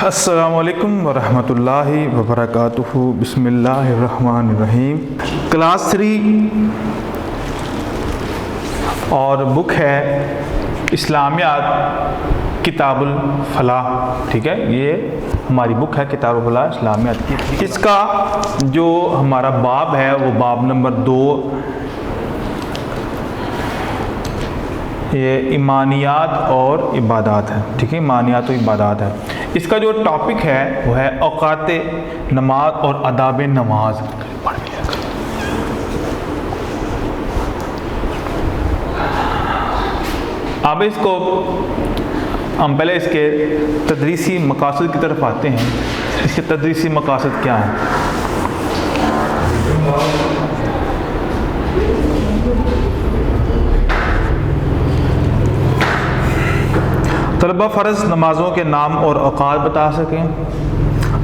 अस्सलामु अलैकुम वरहमतुल्लाहि वबरकातुहू। बिस्मिल्लाहिर्रहमानिर्रहीम। क्लास 3 और बुक है इस्लामियात किताबुल फलाह। ठीक है, ये हमारी बुक है किताबुल फलाह इस्लामियात की। इसका जो हमारा बाब है वो बाब नंबर 2, ये ईमानियात और इबादात है। ठीक है, ईमानियात और इबादात है। इसका जो टॉपिक है वो है औकाते नमाज और आदाब नमाज। अब इसको हम पहले इसके तदरीसी मकासद की तरफ आते हैं। इसके तदरीसी मकासद क्या हैं? तलबा फ़र्ज़ नमाज़ों के नाम और औक़ात बता सकें,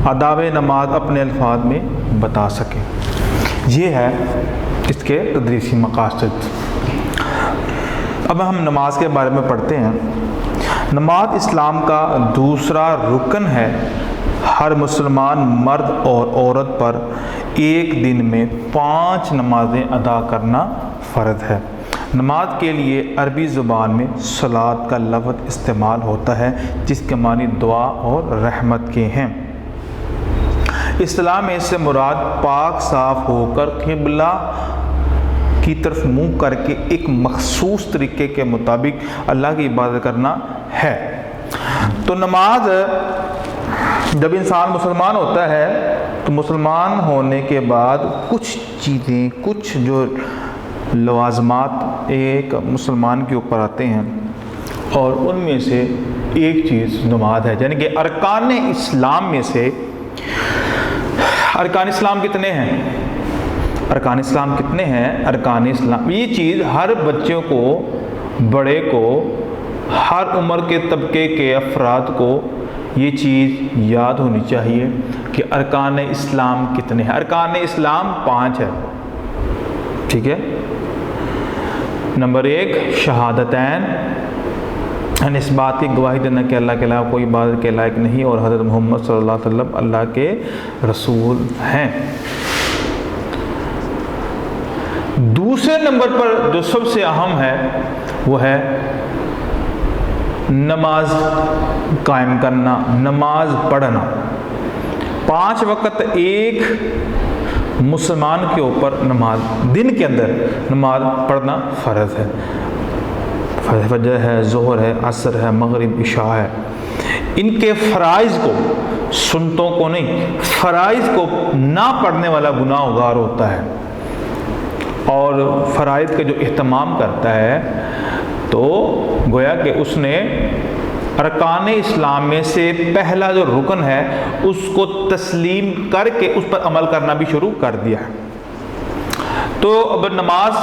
आदाब नमाज अपने अल्फाज में बता सकें। ये है इसके तदरीसी मकासद। अब हम नमाज के बारे में पढ़ते हैं। नमाज इस्लाम का दूसरा रुकन है। हर मुसलमान मर्द और औरत पर एक दिन में 5 नमाजें अदा करना फ़र्ज़ है। नमाज के लिए अरबी ज़ुबान में सलात का लफ्ज़ इस्तेमाल होता है, जिसके मानी दुआ और रहमत के हैं। इस्लाम में इससे मुराद पाक साफ़ होकर क़िबला की तरफ मुँह करके एक मखसूस तरीके के मुताबिक अल्लाह की इबादत करना है। तो नमाज, जब इंसान मुसलमान होता है तो मुसलमान होने के बाद कुछ चीज़ें, कुछ जो लवाज़मात एक मुसलमान के ऊपर आते हैं और उनमें से एक चीज़ नमाज है। यानी कि अरकान इस्लाम में से, अरकान इस्लाम कितने हैं? अरकान इस्लाम कितने हैं? अरकान इस्लाम, ये चीज़ हर बच्चों को, बड़े को, हर उम्र के तबके के अफराद को ये चीज़ याद होनी चाहिए कि अरकान इस्लाम कितने हैं। अरकान इस्लाम 5 है। ठीक है, नंबर 1 शहादतैन, इस बात की गवाही देना कि अल्लाह के अलावा कोई इबादत के लायक नहीं और हज़रत मोहम्मद सल्लल्लाहु अलैहि वसल्लम अल्लाह के रसूल हैं। दूसरे नंबर पर जो सबसे अहम है वो है नमाज कायम करना, नमाज पढ़ना। 5 वक्त एक मुसलमान के ऊपर नमाज, दिन के अंदर नमाज पढ़ना फ़र्ज़ है। फजर है, ज़ोहर है, असर है, मगरिब, इशा है। इनके फ़राइज़ को, सुन्नतों को नहीं, फ़राइज़ को ना पढ़ने वाला गुनाहगार होता है। और फ़राइज़ का जो इहतमाम करता है तो गोया कि उसने अरकान इस्लाम में से पहला जो रुकन है उसको तस्लीम करके उस पर अमल करना भी शुरू कर दिया है। तो अब नमाज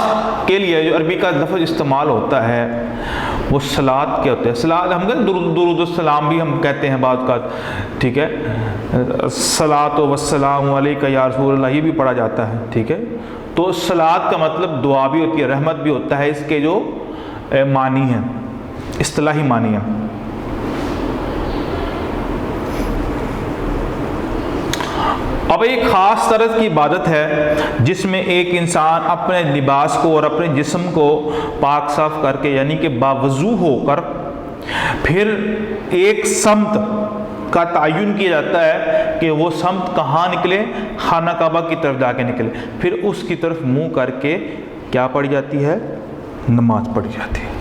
के लिए जो अरबी का लफ्ज़ इस्तेमाल होता है वो सलात के होते हैं। सलात हम कहते हैं, दुरूद सलाम भी हम कहते हैं बात का। ठीक है, सलातो वस्सलामु अलैका या रसूल अल्लाह, ये भी पढ़ा जाता है। ठीक है, तो सलात का मतलब दुआ भी होती है, रहमत भी होता है। इसके जो मानी हैं, इस्तिलाही मानी हैं। अब एक ख़ास तरह की इबादत है जिसमें एक इंसान अपने लिबास को और अपने जिस्म को पाक साफ करके, यानी कि बावज़ू होकर, फिर एक समत का तयन किया जाता है कि वो समत कहाँ निकले, खाना काबा की तरफ जाके निकले। फिर उसकी तरफ मुँह करके क्या पढ़ी जाती है? नमाज पढ़ी जाती है।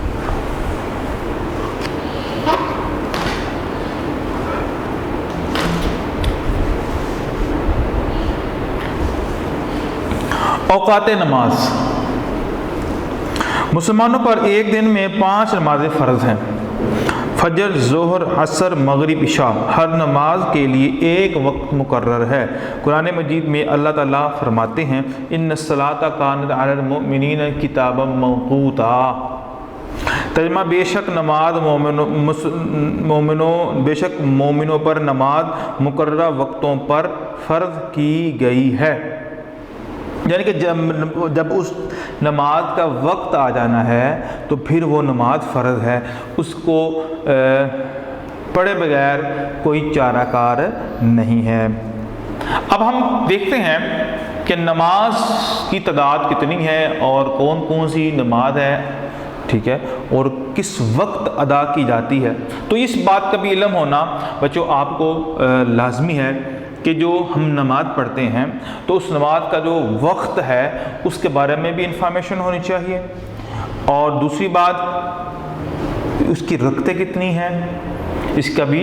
औकात नमाज, मुसलमानों पर एक दिन में 5 नमाजें फ़र्ज़ हैं। फजर, ज़ोहर, असर, मगरिब, इशा, हर नमाज के लिए एक वक्त मुकर्रर है। कुरान मजीद में अल्लाह ताला फरमाते हैं, इन्नस्सलाता कानत अलल मुमिनीन किताबम मौक़ूता। तर्जुमा, बेशक नमाज बेशक मोमिनों पर नमाज मुकर्रर वक्तों पर फ़र्ज़ की गई है। यानी कि जब उस नमाज का वक्त आ जाना है तो फिर वो नमाज फ़र्ज़ है। उसको पढ़े बगैर कोई चाराकार नहीं है। अब हम देखते हैं कि नमाज की तादाद कितनी है और कौन कौन सी नमाज है, ठीक है, और किस वक्त अदा की जाती है। तो इस बात का भी इल्म होना बच्चों आपको लाजमी है कि जो हम नमाज पढ़ते हैं तो उस नमाज का जो वक्त है उसके बारे में भी इंफॉर्मेशन होनी चाहिए, और दूसरी बात उसकी रकतें कितनी हैं इसका भी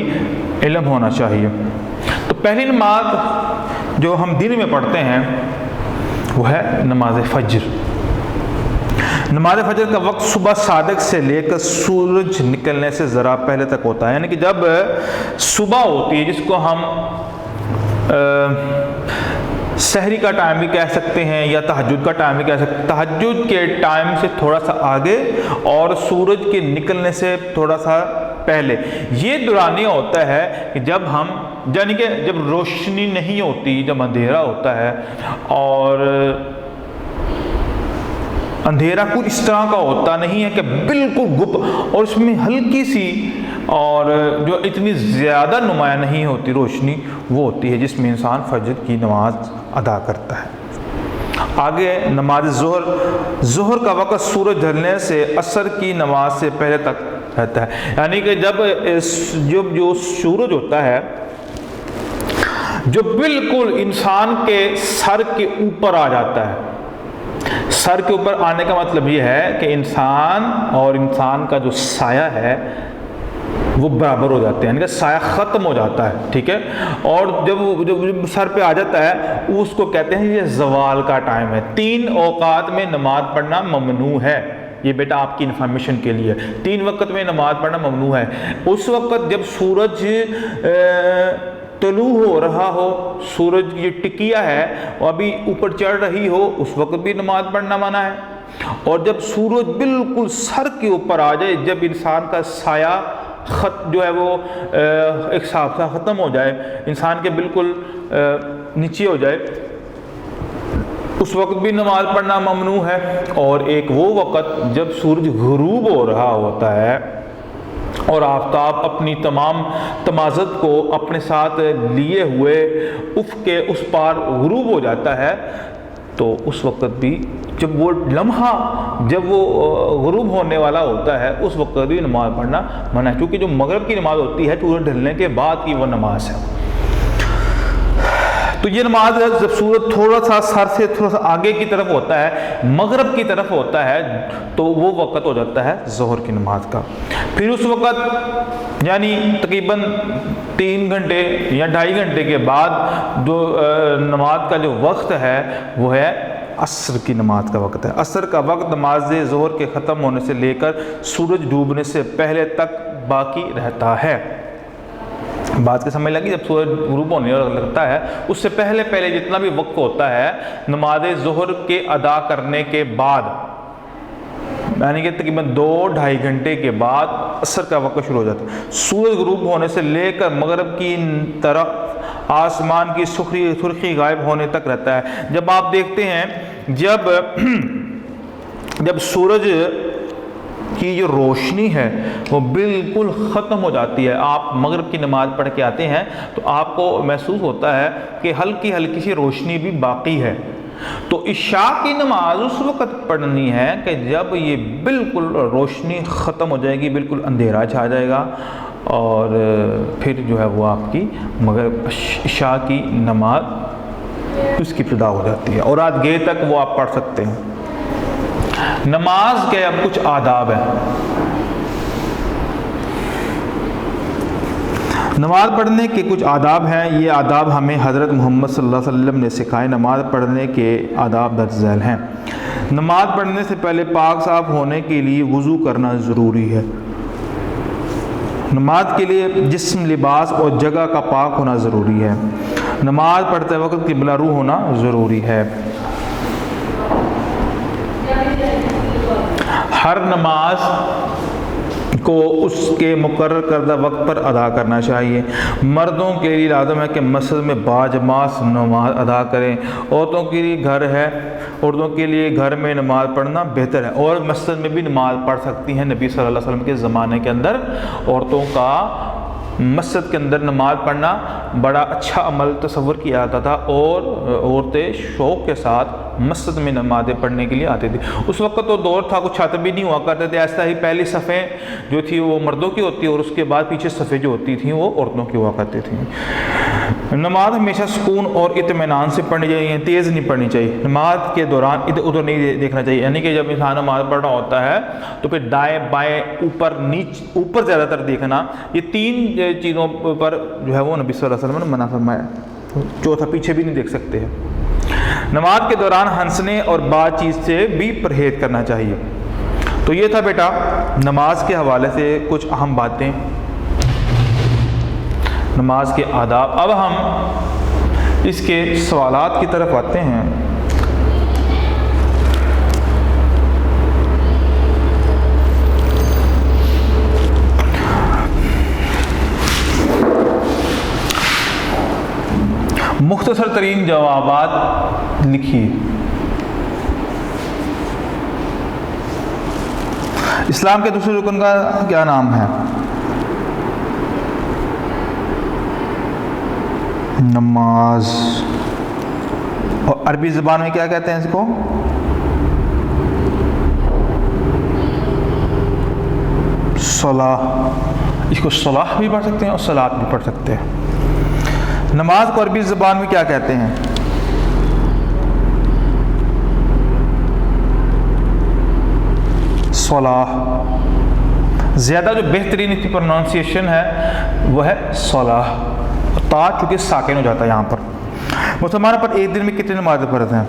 इल्म होना चाहिए। तो पहली नमाज जो हम दिन में पढ़ते हैं वो है नमाज फज्र। नमाज फजर का वक्त सुबह सादिक से लेकर सूरज निकलने से ज़रा पहले तक होता है, यानी कि जब सुबह होती है जिसको हम सहरी का टाइम भी कह सकते हैं या तहज्जुद का टाइम भी कह सकते हैं। तहज्जुद के टाइम से थोड़ा सा आगे और सूरज के निकलने से थोड़ा सा पहले ये दौरानिया होता है कि जब हम, यानी कि जब रोशनी नहीं होती, जब अंधेरा होता है, और अंधेरा कुछ इस तरह का होता नहीं है कि बिल्कुल गुप, और उसमें हल्की सी और जो इतनी ज़्यादा नुमाया नहीं होती रोशनी, वो होती है जिसमें इंसान फजर की नमाज अदा करता है। आगे नमाज ज़ोहर का वक़्त सूरज ढलने से असर की नमाज से पहले तक रहता है, यानी कि जब जो सूरज होता है जो बिल्कुल इंसान के सर के ऊपर आ जाता है। सर के ऊपर आने का मतलब ये है कि इंसान और इंसान का जो साया है वो बराबर हो जाते हैं, यानी कि साया ख़त्म हो जाता है, ठीक है। और जब सर पे आ जाता है उसको कहते हैं ये ज़वाल का टाइम है। 3 औकात में नमाज पढ़ना ममनू है, ये बेटा आपकी इन्फॉर्मेशन के लिए। 3 वक्त में नमाज पढ़ना ममनू है। उस वक्त जब सूरज तलू हो रहा हो, सूरज की टिकिया है और अभी ऊपर चढ़ रही हो, उस वक्त भी नमाज पढ़ना मना है। और जब सूरज बिल्कुल सर के ऊपर आ जाए, जब इंसान का साया जो है वो एक साफ सा ख़त्म हो जाए, इंसान के बिल्कुल नीचे हो जाए, उस वक्त भी नमाज पढ़ना ममनू है। और एक वो वक़्त जब सूरज गुरूब हो रहा होता है और आफताब अपनी तमाम तमाज़त को अपने साथ लिए हुए उफ़ के उस पार गुरूब हो जाता है, तो उस वक्त भी जब वो लम्हा जब वो गुरूब होने वाला होता है उस वक्त भी नमाज पढ़ना मना है, क्योंकि जो मगरिब की नमाज होती है सूरज ढलने के बाद की वो नमाज है। तो ये नमाज जब सूरज थोड़ा सा सर से थोड़ा सा आगे की तरफ होता है, मगरिब की तरफ होता है, तो वो वक़्त हो जाता है ज़ोहर की नमाज का। फिर उस वक़्त यानी तकरीबन 3 घंटे या 2.5 घंटे के बाद जो नमाज का जो वक्त है वो है असर की नमाज का वक्त है। असर का वक्त नमाज ज़ोहर के ख़त्म होने से लेकर सूरज डूबने से पहले तक बाकी रहता है। बात की समझ लगी, जब सूरज गुरूब होने लगता है उससे पहले जितना भी वक्त होता है नमाज ज़ोहर के अदा करने के बाद, यानी कि तकरीबन 2-2.5 घंटे के बाद असर का वक्त शुरू हो जाता है। सूरज गुरूब होने से लेकर मगरिब की तरफ आसमान की सुर्खी गायब होने तक रहता है। जब आप देखते हैं जब सूरज की जो रोशनी है वो बिल्कुल ख़त्म हो जाती है, आप मगरिब की नमाज़ पढ़ के आते हैं तो आपको महसूस होता है कि हल्की हल्की सी रोशनी भी बाकी है। तो इशा की नमाज उस वक़्त पढ़नी है कि जब ये बिल्कुल रोशनी ख़त्म हो जाएगी, बिल्कुल अंधेरा छा जाएगा, और फिर जो है वो आपकी मगरिब इशा की नमाज उसकी इब्तिदा हो जाती है और रात गए तक वो आप पढ़ सकते हैं। नमाज के अब कुछ आदाब हैं। नमाज पढ़ने के कुछ आदाब हैं। ये आदाब हमें हज़रत मोहम्मद सल्लल्लाहु अलैहि वसल्लम ने सिखाए। नमाज पढ़ने के आदाब दर्ज झैल हैं। नमाज पढ़ने से पहले पाक साफ होने के लिए वज़ू करना ज़रूरी है। नमाज के लिए जिस्म, लिबास और जगह का पाक होना ज़रूरी है। नमाज पढ़ते वक्त क़िबला रू होना ज़रूरी है। हर नमाज को उसके मुकर्रर करदा वक्त पर अदा करना चाहिए। मर्दों के लिए लाज़िम है कि मस्जिद में बाजमात नमाज अदा करें। औरतों के लिए औरतों के लिए घर में नमाज पढ़ना बेहतर है, और मस्जिद में भी नमाज पढ़ सकती हैं। नबी सल्लल्लाहु अलैहि वसल्लम के ज़माने के अंदर औरतों का मस्जिद के अंदर नमाज पढ़ना बड़ा अच्छा अमल तस्वर किया जाता था और औरतें शौक़ के साथ मस्जिद में नमाज़ें पढ़ने के लिए आती थी। उस वक्त तो दौर था, कुछ छात्र भी नहीं हुआ करते थे, ऐसा ही पहली सफ़ें जो थी वो मर्दों की होती और उसके बाद पीछे सफ़ें जो होती थी वो औरतों की हुआ करती थी। नमाज हमेशा सुकून और इत्मीनान से पढ़नी चाहिए, तेज़ नहीं पढ़नी चाहिए। नमाज के दौरान इधर उधर नहीं देखना चाहिए, यानी कि जब इंसान नमाज पढ़ रहा होता है तो फिर दाएं बाएं ऊपर नीचे ऊपर ज़्यादातर देखना, ये 3 चीज़ों पर जो है वो नबी सल्लल्लाहु अलैहि वसल्लम ने मना फरमाया। चौथा पीछे भी नहीं देख सकते हैं। नमाज के दौरान हंसने और बातचीत से भी परहेज करना चाहिए। तो ये था बेटा नमाज के हवाले से कुछ अहम बातें, नमाज के आदाब। अब हम इसके सवालात की तरफ आते हैं। मुख्तसर तरीन जवाबात लिखिए। इस्लाम के दूसरे रुकन का क्या नाम है? नमाज। और अरबी ज़बान में क्या कहते हैं इसको? सलाह। इसको सलाह भी पढ़ सकते हैं और सलात भी पढ़ सकते हैं। नमाज को अरबी ज़बान में क्या कहते हैं? सलाह। ज़्यादा जो बेहतरीन इसकी प्रोनाउंसिएशन है वह है सलाह। ता चूँकि साकिन हो जाता है यहाँ पर। मुसलमानों पर एक दिन में कितनी नमाज़ें फ़र्ज़ हैं?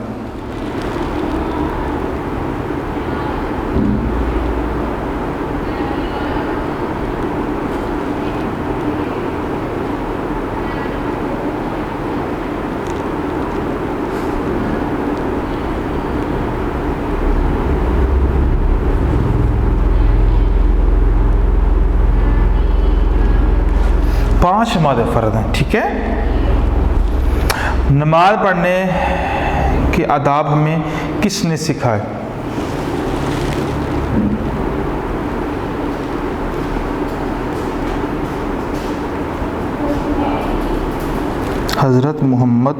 पाँच नमाज़ें फ़र्ज़ हैं, ठीक है। नमाज पढ़ने के आदाब हमें किसने सिखाए? हज़रत मोहम्मद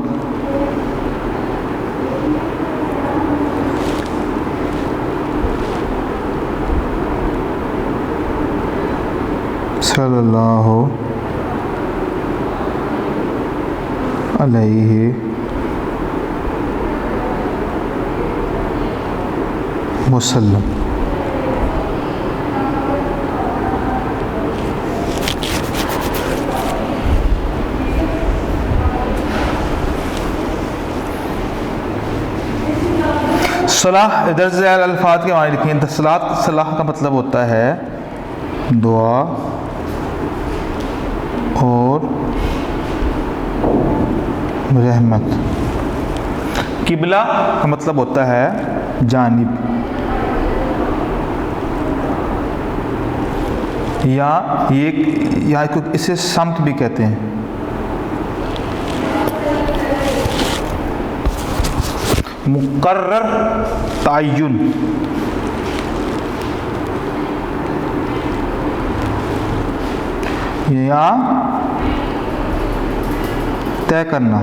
सल्लल्लाहु अलैहि वसल्लम। सलाह दर्ज अल्फाज के माने लिखिए। सलात सलाह का मतलब होता है दुआ और रहमत। किबला का मतलब होता है जानिब, या इसे समत भी कहते हैं। मुकर्रर तायुन, या तय करना।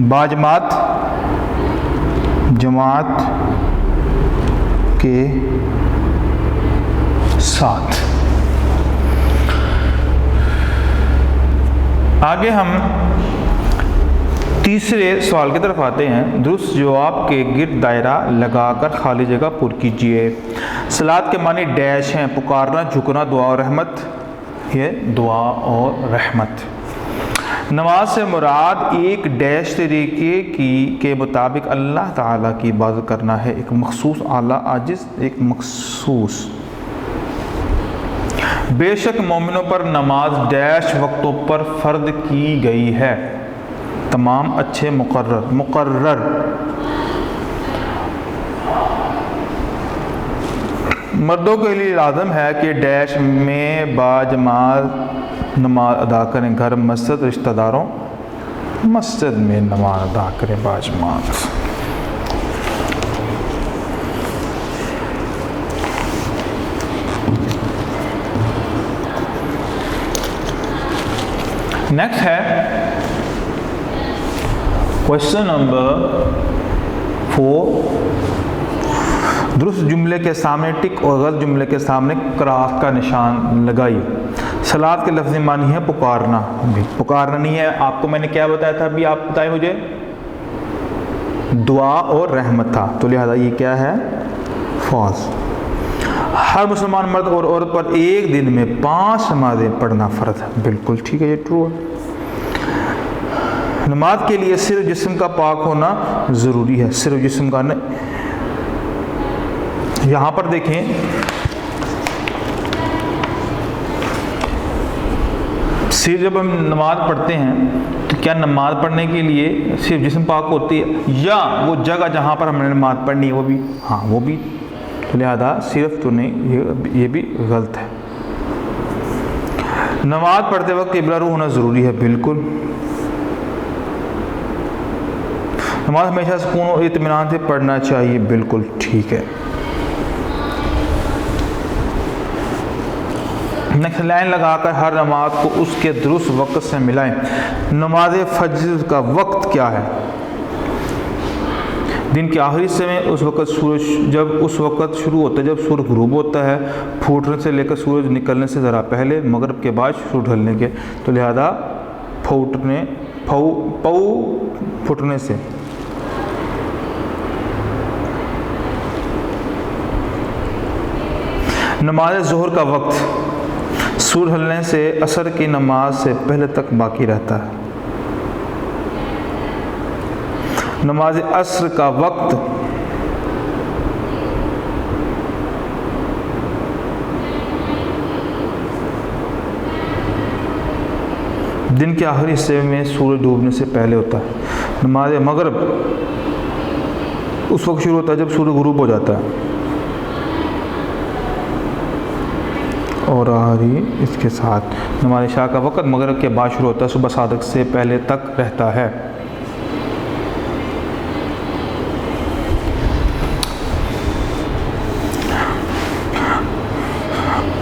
बाजमात जमात के साथ। आगे हम तीसरे सवाल की तरफ आते हैं। दुरुस्त जवाब के गिर्द दायरा लगाकर खाली जगह पुर कीजिए। सलात के मानी डैश हैं, पुकारना, झुकना, दुआ और रहमत। ये दुआ और रहमत। नमाज से मुराद एक डैश तरीके के मुताबिक अल्लाह ताला की इबादत करना है। एक मखसूस आला आजिज़, एक मखसूस। बेशक मोमिनों पर नमाज डैश वक्तों पर फ़र्द की गई है। तमाम अच्छे मुकर्रर। मर्दों के लिए लाज़िम है कि डैश में बाजमात नमाज अदा करें। घर, मस्जिद, रिश्तेदारों, मस्जिद में नमाज अदा करें बाजमात। नेक्स्ट है क्वेश्चन नंबर 4। दुरुस्त जुमले के सामने टिक और गलत जुमले के सामने क्रॉस का निशान लगाइए। सलात के लफ्ज़ी मानी है पुकारना, भी पुकारना नहीं है। आपको मैंने क्या बताया था अभी, आप बताए मुझे, दुआ और रहमत था, तो लिहाजा ये क्या है, फॉल्स। हर मुसलमान मर्द और औरत पर एक दिन में 5 नमाजें पढ़ना फ़र्ज है, बिल्कुल ठीक है, ये ट्रू है। नमाज के लिए सिर्फ जिस्म का पाक होना ज़रूरी है, सिर्फ जिस्म का नहीं। यहाँ पर देखें, सिर्फ जब हम नमाज पढ़ते हैं तो क्या नमाज पढ़ने के लिए सिर्फ जिस्म पाक होती है, या वो जगह जहाँ पर हमने नमाज पढ़नी है वो भी, हाँ वो भी, तो लिहाजा सिर्फ तो नहीं, ये भी गलत है। नमाज पढ़ते वक्त क़िबला रूह होना ज़रूरी है, बिल्कुल। नमाज हमेशा सुकून और इत्मीनान से पढ़ना चाहिए, बिल्कुल ठीक है। नेक्स्ट लाइन लगाकर हर नमाज को उसके दुरुस्त वक्त से मिलाएं। नमाज फजर का वक्त क्या है? दिन के आखिरी हिस्से में, उस वक्त सूरज जब उस वक्त शुरू होता है जब सूरज गुरूब होता है, फूटने से लेकर सूरज निकलने से ज़रा पहले, मगरिब के बाद सूरज ढलने के, तो लिहाजा फूटने से। नमाज ज़ोहर का वक्त सूरज ढलने से असर की नमाज से पहले तक बाकी रहता है। नमाज असर का वक्त दिन के आखिरी हिस्से में सूरज डूबने से पहले होता है। नमाज मगरिब उस वक्त शुरू होता है जब सूरज गुरूब हो जाता है, और इसके साथ नमाज इशा का वक़्त मगरिब के बाद शुरू होता है, सुबह सादक से पहले तक रहता है।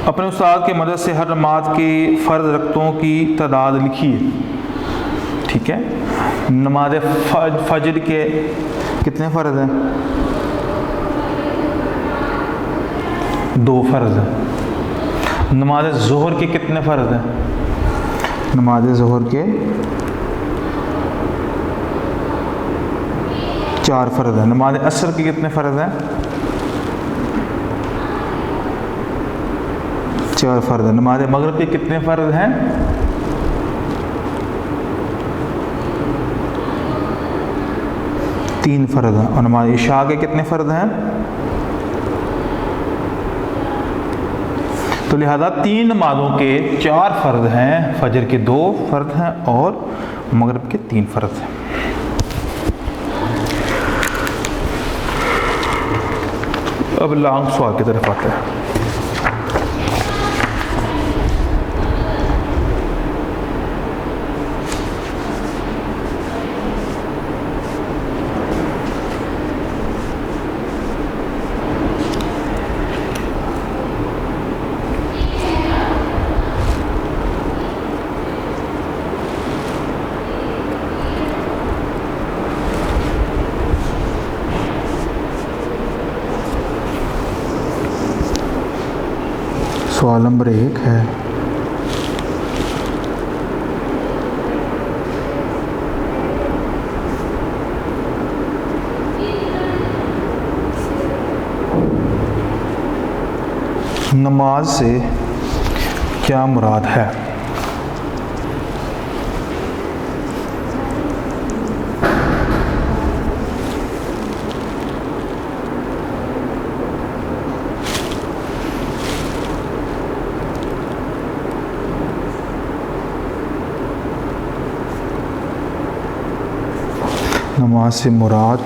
अपने उस्ताद की मदद से हर नमाज की फ़र्ज रकतों की तादाद लिखिए, ठीक है। नमाज फजर के कितने फ़र्ज हैं? 2 फ़र्ज हैं। नमाज ज़ोहर के कितने फ़र्ज हैं? नमाज ज़ोहर के 4 फ़र्ज हैं। नमाज असर के कितने फ़र्ज हैं? 4 फ़र्ज हैं। नमाज मगरिब के कितने फ़र्ज हैं? 3 फ़र्ज हैं। और नमाज इशा के कितने फ़र्ज हैं? तो लिहाजा 3 नमाज़ों के 4 फ़र्ज हैं, फजर के 2 फ़र्ज हैं और मगरिब के 3 फ़र्ज हैं। अब लॉन्ग सवाल की तरफ आते हैं। सवाल नंबर 1 है, नमाज से क्या मुराद है? नमाज से मुराद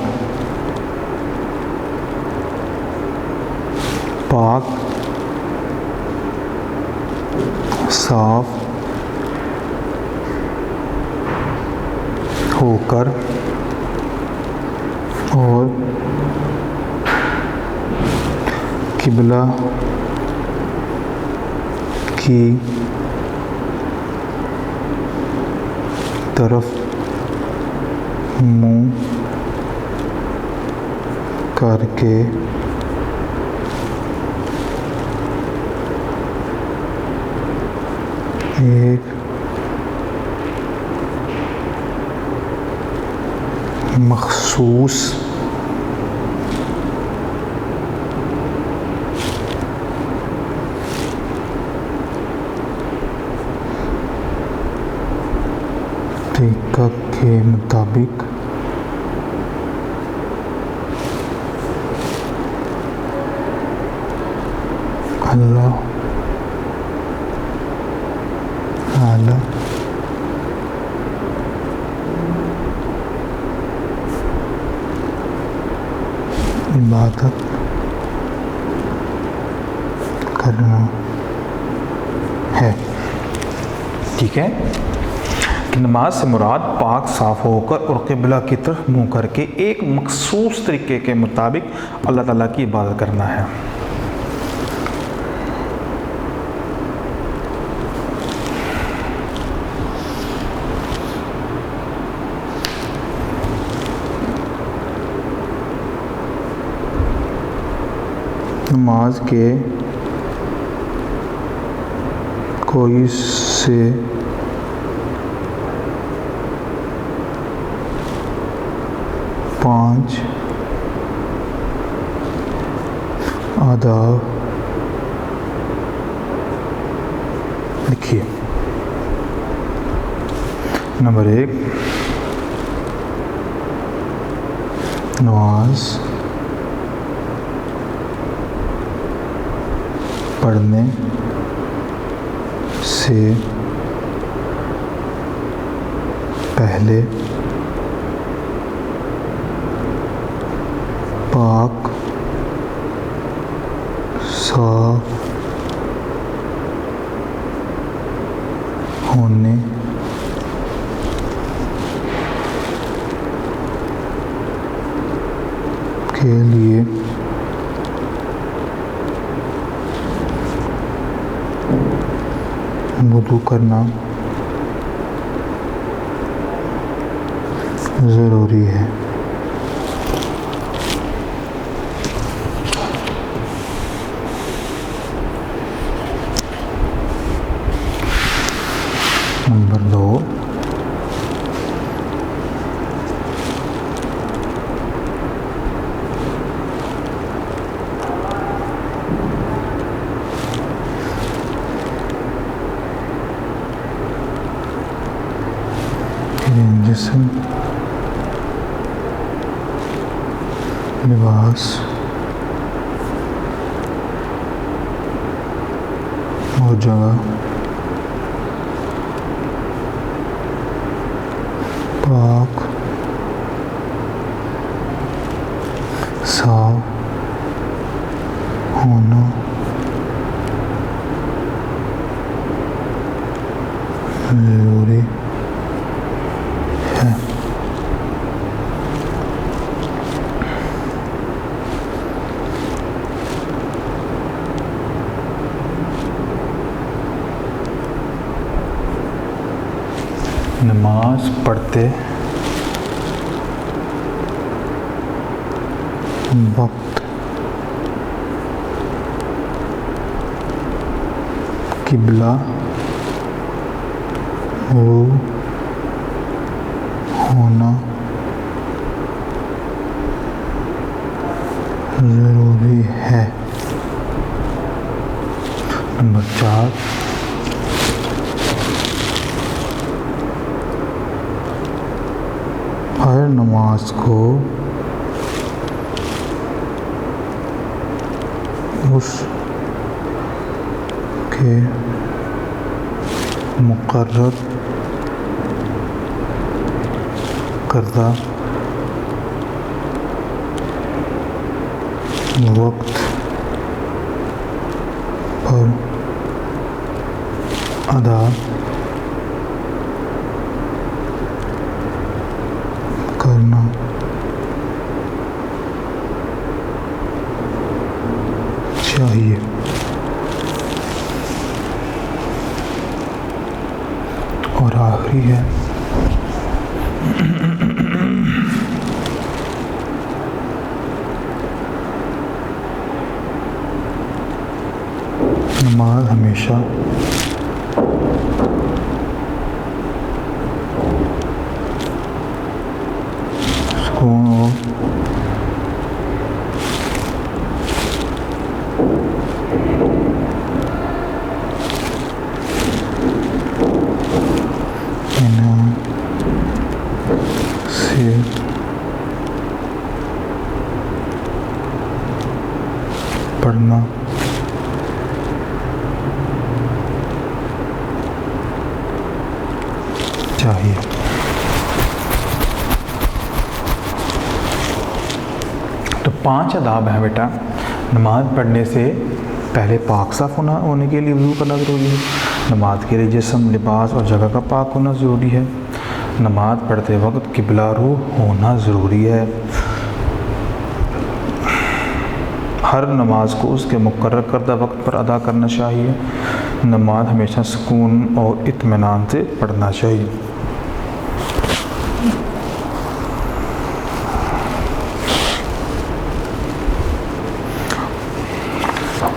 पाक, साफ होकर और किबला की तरफ मुंह करके एक मखसूस तरीका के मुताबिक अल्लाह ताला इबादत करना है। ठीक है कि नमाज से मुराद पाक साफ होकर और क़िबला की तरफ मुंह करके एक मखसूस तरीके के मुताबिक अल्लाह ताला की इबादत करना है। नमाज के कोई से पांच आदाब लिखिए। नंबर 1, नमाज पढ़ने से पहले पाक साफ होने के लिए वुज़ू करना ज़रूरी है। नंबर 2, जिस्म लिबास और जगह पाक साफ होना जरूरी है। नमाज पढ़ते वक्त किबला होना ज़रूरी है। नंबर 4, हर नमाज को उसके मुकर्रर करदा वक्त पर अदा करना चाहिए। और आखिरी है नमाज हमेशा सुकून और इनाम से पढ़ना चाहिए। तो 5 आदाब हैं बेटा। नमाज पढ़ने से पहले पाक साफ होने के लिए वज़ू करना ज़रूरी है। नमाज के लिए जिस्म, लिबास और जगह का पाक होना ज़रूरी है। नमाज पढ़ते वक्त किबला रू होना ज़रूरी है। हर नमाज को उसके मुकर्रर करदा वक्त पर अदा करना चाहिए। नमाज हमेशा सुकून और इत्मीनान से पढ़ना चाहिए।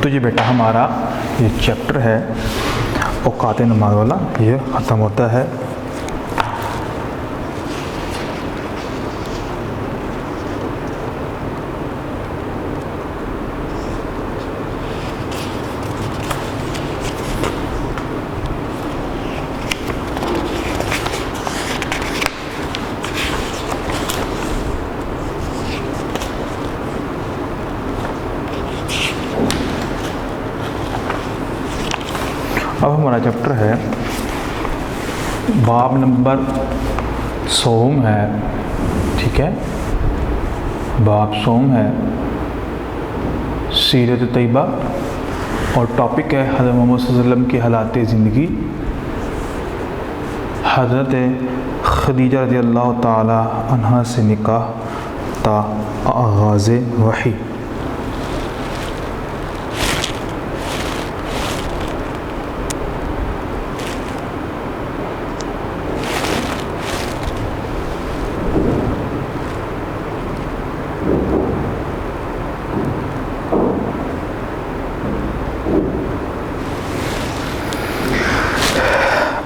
तो ये बेटा हमारा ये चैप्टर है औकात नमाज वाला, ये ख़त्म होता है। अब हमारा चैप्टर है बाब नंबर 100 है, ठीक है। बाब 100 है सीरत तैयबा और टॉपिक है हज़रत मोहम्मद सल्लल्लाहु अलैहि वसल्लम के हालात ज़िंदगी। हज़रत खदीजा रज़ियल्लाहु ताला अन्हा से निकाह ता आगाज़ वही।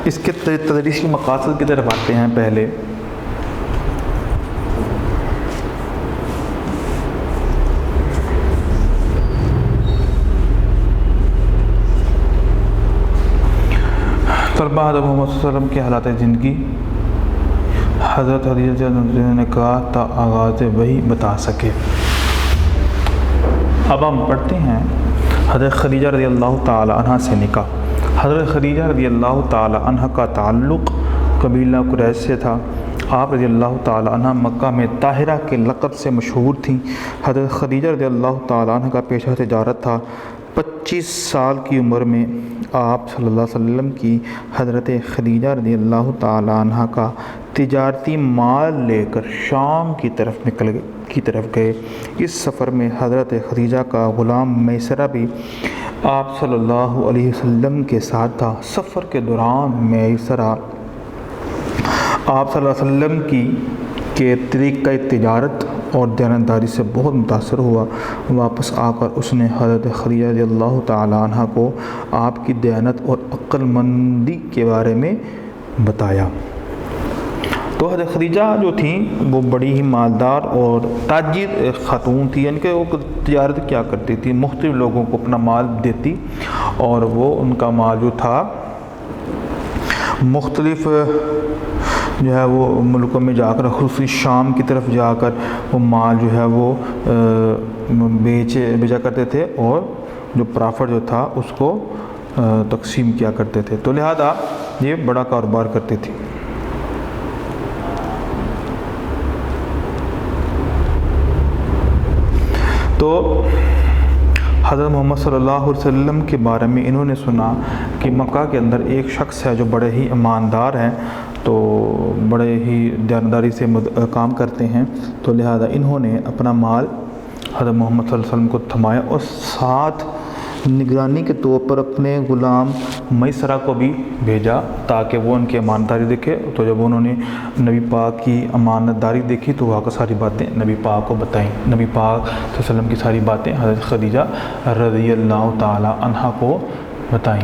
इसके तदरीसी मकासद की तरफ आते हैं। पहले तलबा हज़रत मोहम्मद सल्लल्लाहु अलैहि वसल्लम के हालात ज़िंदगी हज़रत खदीजा ने कहा ता आगाज़ वही बता सके। अब हम पढ़ते हैं हज़रत खदीजा रज़ियल्लाहु ताला अन्हा से निकाह। हज़रत खदीजा रज़ियल्लाहु ताला अन्हा का ताल्लुक़ कबीला कुरैश से था। आप रज़ियल्लाहु ताला अन्हा मक्का में ताहिरा के लक़ब से मशहूर थीं। हज़रत खदीजा रज़ियल्लाहु ताला अन्हा का पेशा तिजारत था। 25 साल की उम्र में आप सल्लल्लाहु अलैहि वसल्लम की हज़रत खदीजा रज़ियल्लाहु ताला अन्हा का तिजारती माल लेकर शाम की तरफ गए। इस सफ़र में हज़रत खदीजा का ग़ुलाम मैसरा भी आप सल्लल्लाहु अलैहि वसल्लम के साथ था। सफ़र के दौरान मैसरा आप सल्लल्लाहु अलैहि वसल्लम के तरीक़े तिजारत और दयानतदारी से बहुत मुतासर हुआ। वापस आकर उसने हज़रत खदीजा रज़ियल्लाहु ताला अन्हा को आपकी दयानत और अक्लमंदी के बारे में बताया। तो हज़रत खदीजा जो थी वो बड़ी ही मालदार और ताजिर ख़ातून थी, यानी कि वो तिजारत क्या करती थी, मुख्तलिफ़ लोगों को अपना माल देती और वो उनका माल जो था मुख्तलिफ़ जो है वो मुल्कों में जाकर, ख़ुसूसी शाम की तरफ जाकर वो माल जो है वो बेचा करते थे और जो प्रॉफिट जो था उसको तकसीम किया करते थे। तो लिहाजा ये बड़ा कारोबार करती थी। तो हज़रत मोहम्मद सल्लल्लाहु अलैहि वसल्लम के बारे में इन्होंने सुना कि मक्का के अंदर एक शख्स है जो बड़े ही ईमानदार हैं, तो बड़े ही दयानतदारी से काम करते हैं। तो लिहाजा इन्होंने अपना माल हज़रत मोहम्मद सल्लल्लाहु अलैहि वसल्लम को थमाया और साथ निगरानी के तौर पर अपने ग़ुलाम मैसरा को भी भेजा ताकि वो उनकी अमानतदारी देखे। तो जब उन्होंने नबी पाक की अमानतदारी देखी तो वहाँ का सारी बातें नबी पाक को बताईं। नबी पाक सल्लल्लाहु अलैहि वसल्लम की सारी बातें हज़रत खदीजा रज़ियल्लाहु ताला अन्हा को बताईं।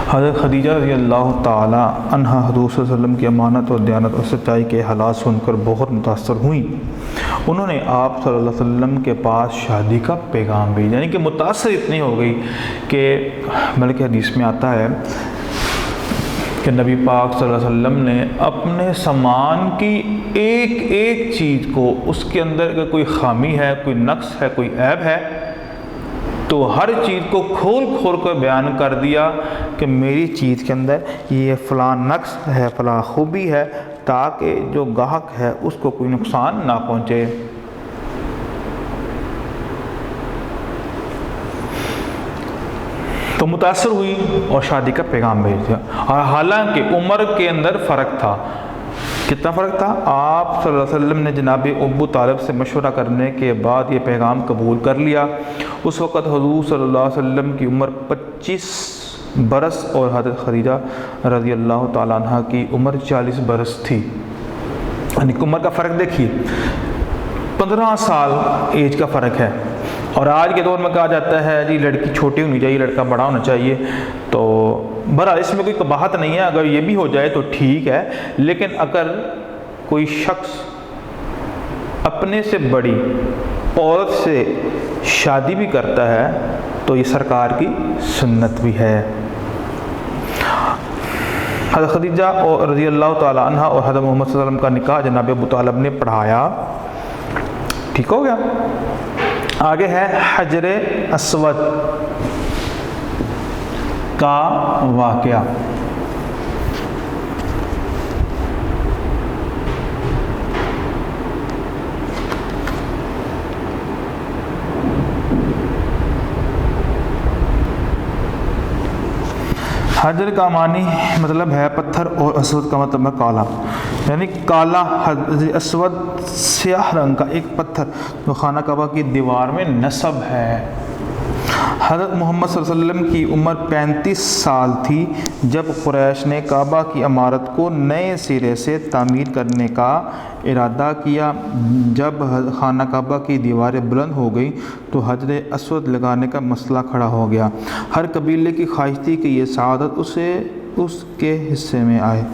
हज़रत खदीजा रज़ियल्लाहु ताला अन्हा हुज़ूर सल्लल्लाहु अलैहि वसल्लम की अमानत और दयानत और सच्चाई के हालात सुनकर बहुत मुतासर हुई। उन्होंने आप सल्लल्लाहु अलैहि वसल्लम के पास शादी का पैगाम भेजा, यानी कि मुतासर इतनी हो गई कि बल्कि हदीस में आता है कि नबी पाक सल्लल्लाहु अलैहि वसल्लम ने अपने सामान की एक एक चीज़ को, उसके अंदर अगर कोई खामी है, कोई नक्स है, कोई ऐब है, तो हर चीज़ को खोल खोल कर बयान कर दिया कि मेरी चीज़ के अंदर ये फ़लाँ नक्स है, फ़लाँ खूबी है, ताकि जो गाहक है उसको कोई नुकसान ना पहुँचे। तो मुतासर हुई और शादी का पैगाम भेज दिया। और हालांकि उम्र के अंदर फ़र्क था। कितना फ़र्क था? आप सल्लल्लाहु अलैहि वसल्लम ने जनाब अबू तालिब से मशवरा करने के बाद ये पैगाम कबूल कर लिया। उस वक़्त हुज़ूर सल्लल्लाहु अलैहि वसल्लम की उम्र 25 बरस और हज़रत खदीजा रज़ियल्लाहु ताला अन्हा की उम्र 40 बरस थी। यानी उम्र का फ़र्क देखिए, 15 साल एज का फ़र्क है। और आज के दौर में कहा जाता है जी लड़की छोटी होनी चाहिए, लड़का बड़ा होना चाहिए। तो बहरहाल इसमें कोई कबाहत नहीं है, अगर ये भी हो जाए तो ठीक है। लेकिन अगर कोई शख्स अपने से बड़ी औरत से शादी भी करता है तो ये सरकार की सुन्नत भी है। हज़रत खदीजा और रज़ियल्लाहु ताला अन्हा और हज़रत मोहम्मद सल्लल्लाहु अलैहि वसल्लम का निकाह जनाब अबू तालिब ने पढ़ाया। ठीक हो गया। आगे है हजरे अस्वद का वाक़या। हजर का मानी मतलब है पत्थर और अस्वद का मतलब है काला, यानी काला अस्वद स्याह रंग का एक पत्थर जो खाना काबा की दीवार में नस्ब है। हज़रत मोहम्मद सल्लल्लाहु अलैहि वसल्लम की उम्र 35 साल थी जब कुरैश ने काबा की इमारत को नए सिरे से तामीर करने का इरादा किया। जब खाना काबा की दीवारें बुलंद हो गई तो हजर अस्वद लगाने का मसला खड़ा हो गया। हर कबीले की ख्वाहिश थी कि ये सआदत उसके हिस्से में आए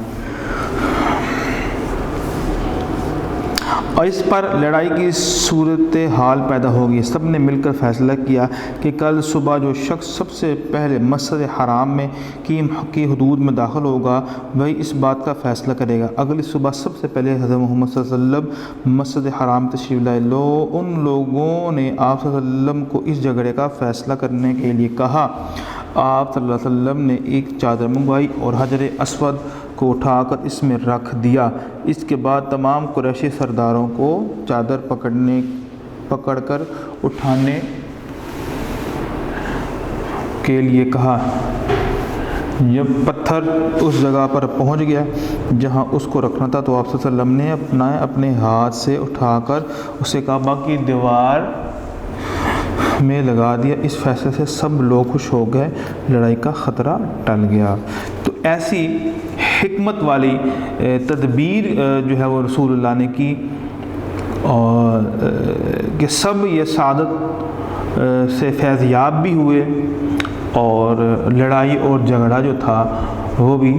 और इस पर लड़ाई की सूरत हाल पैदा होगी। सब ने मिलकर फ़ैसला किया कि कल सुबह जो शख्स सबसे पहले मस्जिद हराम में की हदूद में दाखिल होगा वही इस बात का फ़ैसला करेगा। अगली सुबह सबसे पहले हज़रत मोहम्मद सल्लल्लाहु अलैहि वसल्लम मस्जिद हराम तशरीफ़ लाए। उन लोगों ने आप सल्लल्लाहु अलैहि वसल्लम को इस झगड़े का फ़ैसला करने के लिए कहा। आप सल्लल्लाहु अलैहि वसल्लम ने एक चादर मंगवाई और हजर अस्वद को उठाकर इसमें रख दिया। इसके बाद तमाम कुरैशी सरदारों को चादर पकड़कर उठाने के लिए कहा। जब पत्थर उस जगह पर पहुंच गया जहां उसको रखना था तो आप सल्लल्लाहु अलैहि वसल्लम ने अपने हाथ से उठाकर उसे काबा की दीवार में लगा दिया। इस फैसले से सब लोग खुश हो गए, लड़ाई का ख़तरा टल गया। तो ऐसी हिकमत वाली तदबीर जो है वो रसूलुल्लाह ने की और कि सब ये सआदत से फैज़याब भी हुए और लड़ाई और झगड़ा जो था वो भी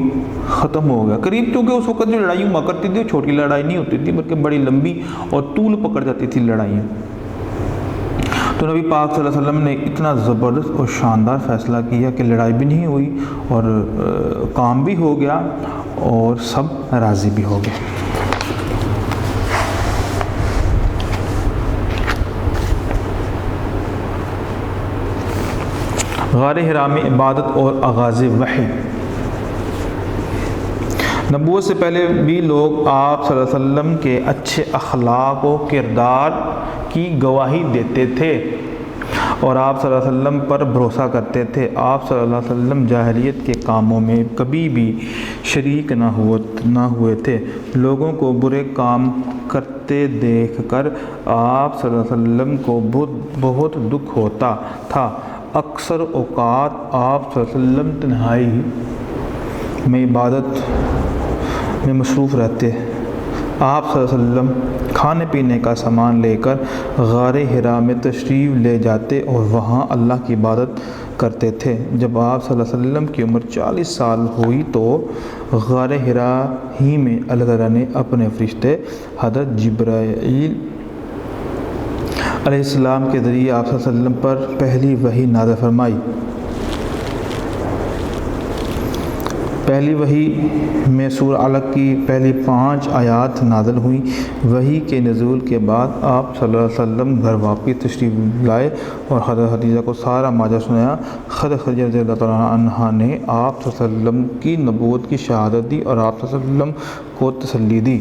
ख़त्म हो गया करीब। क्योंकि उस वक़्त जो लड़ाई हुआ करती थी छोटी लड़ाई नहीं होती थी बल्कि बड़ी लंबी और तूल पकड़ जाती थी लड़ाइयाँ। तो नबी पाक सल्लल्लाहु अलैहि वसल्लम ने इतना ज़बरदस्त और शानदार फ़ैसला किया कि लड़ाई भी नहीं हुई और काम भी हो गया और सब राज़ी भी हो गए। गार हिरा में इबादत और आगाज़ वही। नबूवत से पहले भी लोग आप सल्लल्लाहु अलैहि वसल्लम के अच्छे अखलाक और किरदार की गवाही देते थे और आप सल्लल्लाहु अलैहि वसल्लम पर भरोसा करते थे। आप सल्लल्लाहु अलैहि वसल्लम जाहिलियत के कामों में कभी भी शरीक ना हुए थे। लोगों को बुरे काम करते देखकर आप सल्लल्लाहु अलैहि वसल्लम को बहुत दुख होता था। अक्सर औक़ात आप सल्लल्लाहु अलैहि वसल्लम तन्हाई में इबादत में मसरूफ़ रहते। आप सल्लल्लाहु अलैहि वसल्लम खाने पीने का सामान लेकर गारे हिरा में तशरीफ़ ले जाते और वहाँ अल्लाह की इबादत करते थे। जब आप सल्लल्लाहु अलैहि वसल्लम की उम्र 40 साल हुई तो गारे हिरा ही में अल्लाह ताला ने अपने फ़रिश्ते हज़रत जिब्राईल अलैहिस्सलाम के ज़रिए आप सल्लल्लाहु अलैहि वसल्लम पर पहली वही नाज़िल फरमाई। पहली वही में सूरह अलक़ की पहली 5 आयात नाज़िल हुई। वही के नज़ूल के बाद आप सल्लल्लाहु अलैहि वसल्लम घर वापस तशरीफ़ लाए और हज़रत खदीजा को सारा माजरा सुनाया। हज़रत खदीजा रज़ियल्लाहु तआला अन्हा ने आप सल्लल्लाहु अलैहि वसल्लम की नबूवत की शहादत दी और आप सल्लल्लाहु अलैहि वसल्लम को तसल्ली दी।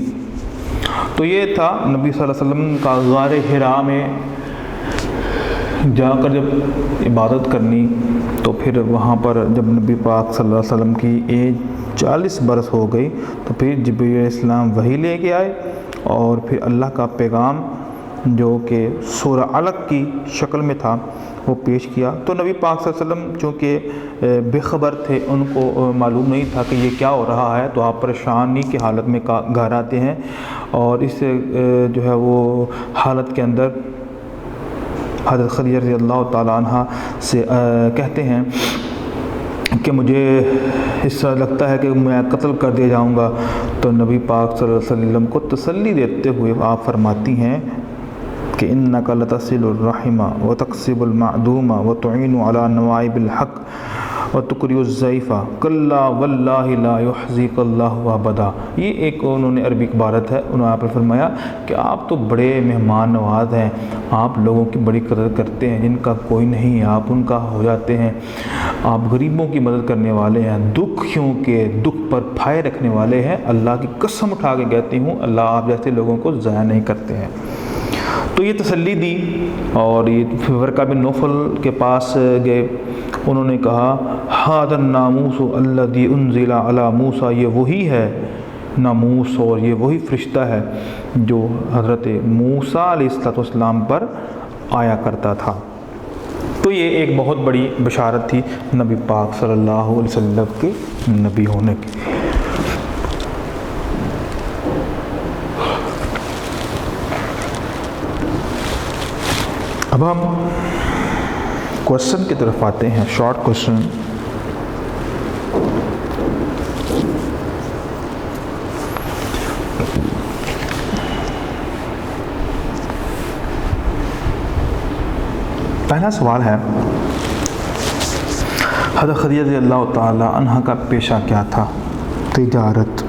तो ये था नबी सल्लल्लाहु अलैहि वसल्लम का गारे हिरा में जाकर जब इबादत करनी, तो फिर वहाँ पर जब नबी पाक सल्लल्लाहु अलैहि वसल्लम की एज 40 बरस हो गई तो फिर जिब्रील अलैहिस्सलाम वही लेके आए और फिर अल्लाह का पैगाम जो कि सूरह अलक़ की शक्ल में था वो पेश किया। तो नबी पाक सल्लल्लाहु अलैहि वसल्लम चूँकि बेखबर थे, उनको मालूम नहीं था कि ये क्या हो रहा है, तो आप परेशानी की हालत में घर आते हैं और इस जो है वो हालत के अंदर हज़रत खदीजा रज़ियल्लाहु तआला अन्हा से कहते हैं कि मुझे इस तरह लगता है कि मैं कत्ल कर दिया जाऊंगा। तो नबी पाक सल्लल्लाहु अलैहि वसल्लम को तसल्ली देते हुए आप फरमाती हैं कि इन्नका लतसिलुर रहिमा व तक्सिबुल मअदूमा व तुईनु अला नवाइबिल हक़ व तुकरियुज़ ज़ईफ़ा कल्ला वल्लाहि ला युहज़िकल्लाहु अबदा। ये एक उन्होंने अरबी इबारत है। उन्होंने आप फरमाया कि आप तो बड़े मेहमान नवाज हैं, आप लोगों की बड़ी कदर करते हैं, जिनका कोई नहीं है आप उनका हो जाते हैं, आप गरीबों की मदद करने वाले हैं, दुखियों के दुख पर फाय रखने वाले हैं। अल्लाह की कसम उठा के कहती हूँ, अल्लाह आप जैसे लोगों को ज़ाया नहीं करते हैं। तो ये तसल्ली दी और ये वर्का बिन नौफल के पास गए। उन्होंने कहा हादन नामूस अल्लज़ी उन्ज़िला अला मूसा, ये वही है नामूस और ये वही फ़रिश्ता है जो हज़रत मूसा अलैहिस्सलाम पर आया करता था। तो ये एक बहुत बड़ी बशारत थी नबी पाक सल्लल्लाहु अलैहि वसल्लम के नबी होने की। अब हम क्वेश्चन की तरफ आते हैं, शॉर्ट क्वेश्चन। पहला सवाल है, हज़रत खदीजा रज़ियल्लाहु तआला अन्हा का पेशा क्या था? तिजारत।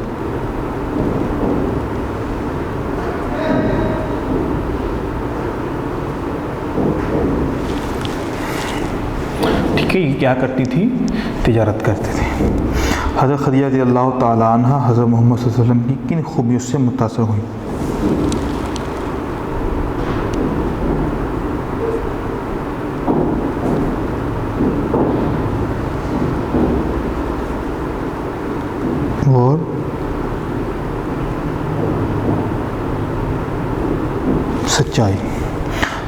ठीक है, ये क्या करती थी? तिजारत करती थी। हज़रत खदीजा रज़ियल्लाहु तआला अन्हा हज़रत मोहम्मद सल्लल्लाहु अलैहि वसल्लम की किन खूबियों से मुतासर हुई? और सच्चाई।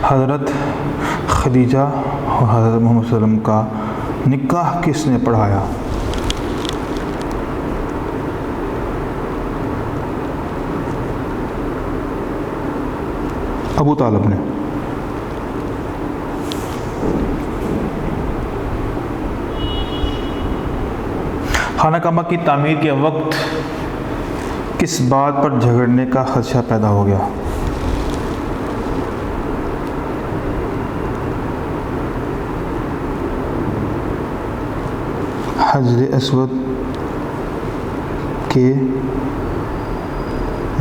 हज़रत खदीजा और हज़रत मोहम्मद सल्लल्लाहु अलैहि वसल्लम का निकाह किसने पढ़ाया? अबू तालिब ने। खाना काबा की तामीर के वक्त किस बात पर झगड़ने का खदशा पैदा हो गया? हजर अस्वद के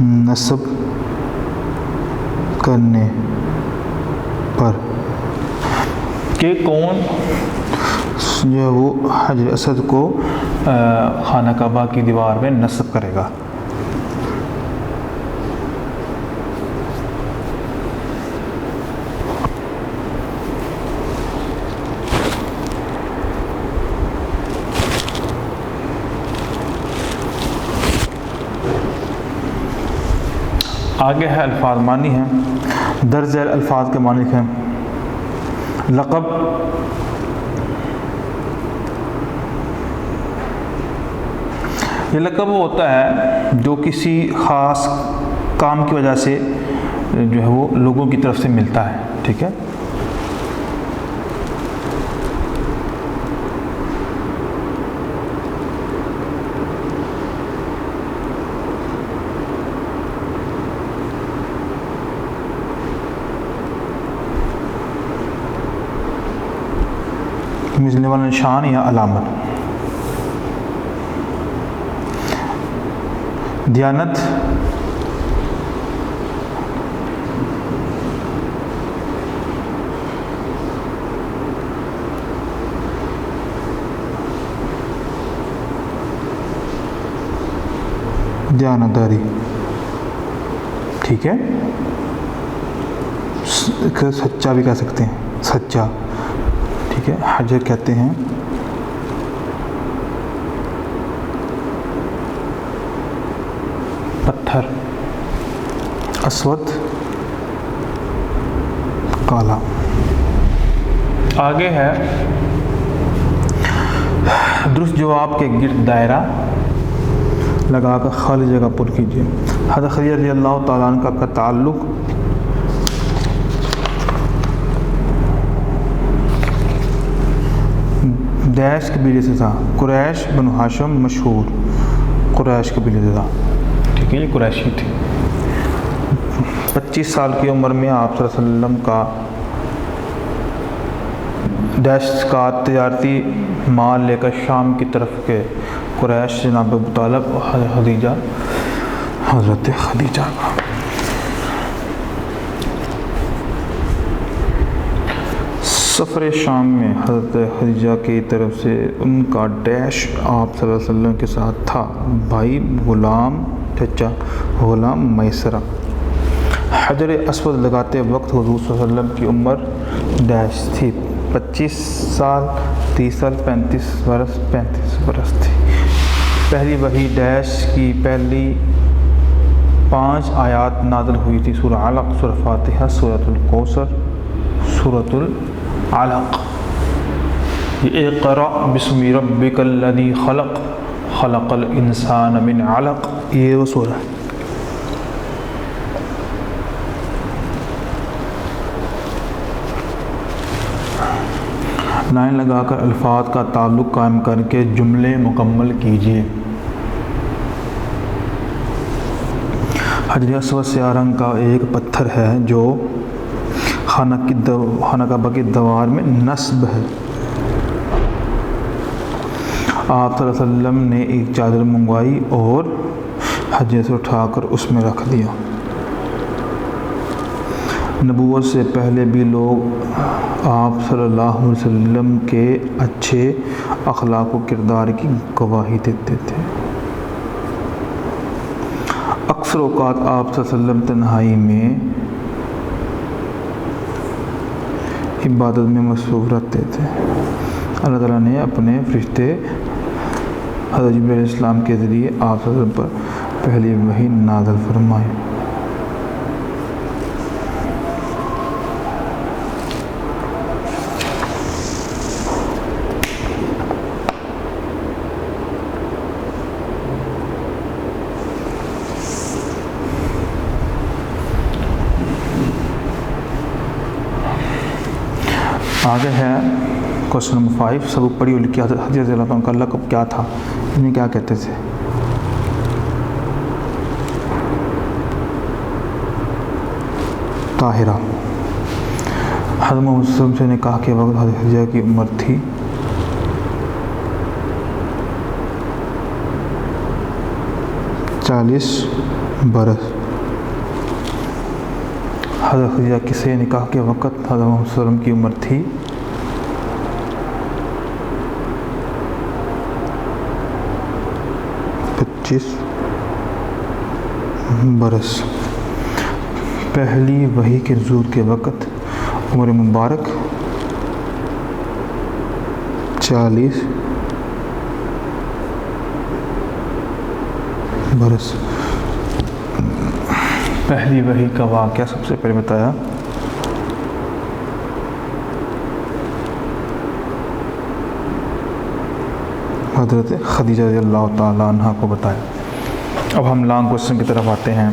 नस्ब करने पर कि कौन जो है वो हजर अस्वद को खाना काबा की दीवार में नस्ब करेगा? आगे है अल्फाज मानी हैं। दर्ज अल्फाज के मालिक हैं। लक़ब, ये लक़ब वो होता है जो किसी ख़ास काम की वजह से जो है वो लोगों की तरफ से मिलता है। ठीक है। मिलने वाला निशान या अलामत। दियानत, दयानतदारी। ठीक है। सच्चा भी कह सकते हैं, सच्चा। ठीक है। हजर कहते हैं पत्थर। अस्वद, काला। आगे है दुरुस्त जवाब के गिर्द दायरा लगाकर खाली जगह पुर कीजिए। हज़रत खदीजा रज़ियल्लाहु ताला अन्हा का ताल्लुक़ दैश कबीले से था। कुरैश बनु हाशिम मशहूर कुरैश कबीले से था। ठीक है। ये कुरैशी थे। 25 साल की उम्र में आप सल्लल्लाहु अलैहि वसल्लम का डैश का तजारती माल लेकर शाम की तरफ के कुरैश जनाब अबू तालिब और हज़रत खदीजा का सफ़र शाम में हज़रत खदीजा की तरफ से उनका डैश आप सल्लल्लाहु अलैहि वसल्लम के साथ था। भाई गुलाम, चचा गुलाम मैसरा। हजर अस्वद लगाते वक्त हुज़ूर सल्लल्लाहु अलैहि वसल्लम की उम्र डैश थी 25 साल, 30 साल, 35 बरस थी। पहली वही डैश की पहली 5 आयात नाज़िल हुई थी। सूरह अलक़, सूरह फातिहा, सूरतुल कौसर, सूरतुल अलक़। इक़रा बिस्मि रब्बिकल्लज़ी खलक़, खलक़ल इंसान मिन अलक़, ये वो सूरह है। लाइन लगाकर अल्फाज का ताल्लुक़ कायम करके जुमले मुकम्मल कीजिए। हजर अस्वद स्याह रंग का एक पत्थर है जो खाना काबा की दीवार में नस्ब है। आप सल्लल्लाहु अलैहि वसल्लम ने एक चादर मंगवाई और हजर से उठाकर उसमें रख दिया। नबूवत से पहले भी लोग आप सल्लल्लाहु अलैहि वसल्लम के अच्छे अखलाक व किरदार की गवाही देते थे। अक्सर औक़ात आप सल्लल्लाहु अलैहि वसल्लम तन्हाई में इबादत में मसरूफ़ रहते थे। अल्लाह ताला ने अपने फरिश्ते हज़रत जिब्रील अलैहिस्सलाम के ज़रिए आप सल्लल्लाहु अलैहि वसल्लम पर पहली वही नाज़िल फरमाई। आगे है क्वेश्चन नंबर 5। सब पढ़ी और लिखी। हज़रत रज़ियल्लाहु अन्हु का लक़ब क्या था, इन्हें क्या कहते थे? ताहिरा। हज़रत मोहम्मद से निकाह के वक्त हज़रत खदीजा की उम्र थी 40 बरस। हज़रत खदीजा से निकाह के वक्त हज़रत मोहम्मद सल्लल्लाहु अलैहि वसल्लम की उम्र थी 25 बरस। पहली वही के नुज़ूल के वक्त उम्र मुबारक 40 बरस। पहली वही का वाक़या सबसे पहले बताया। हज़रत खदीजा रज़ियल्लाहु ताला अन्हा को बताया। अब हम लॉन्ग क्वेश्चन की तरफ आते हैं।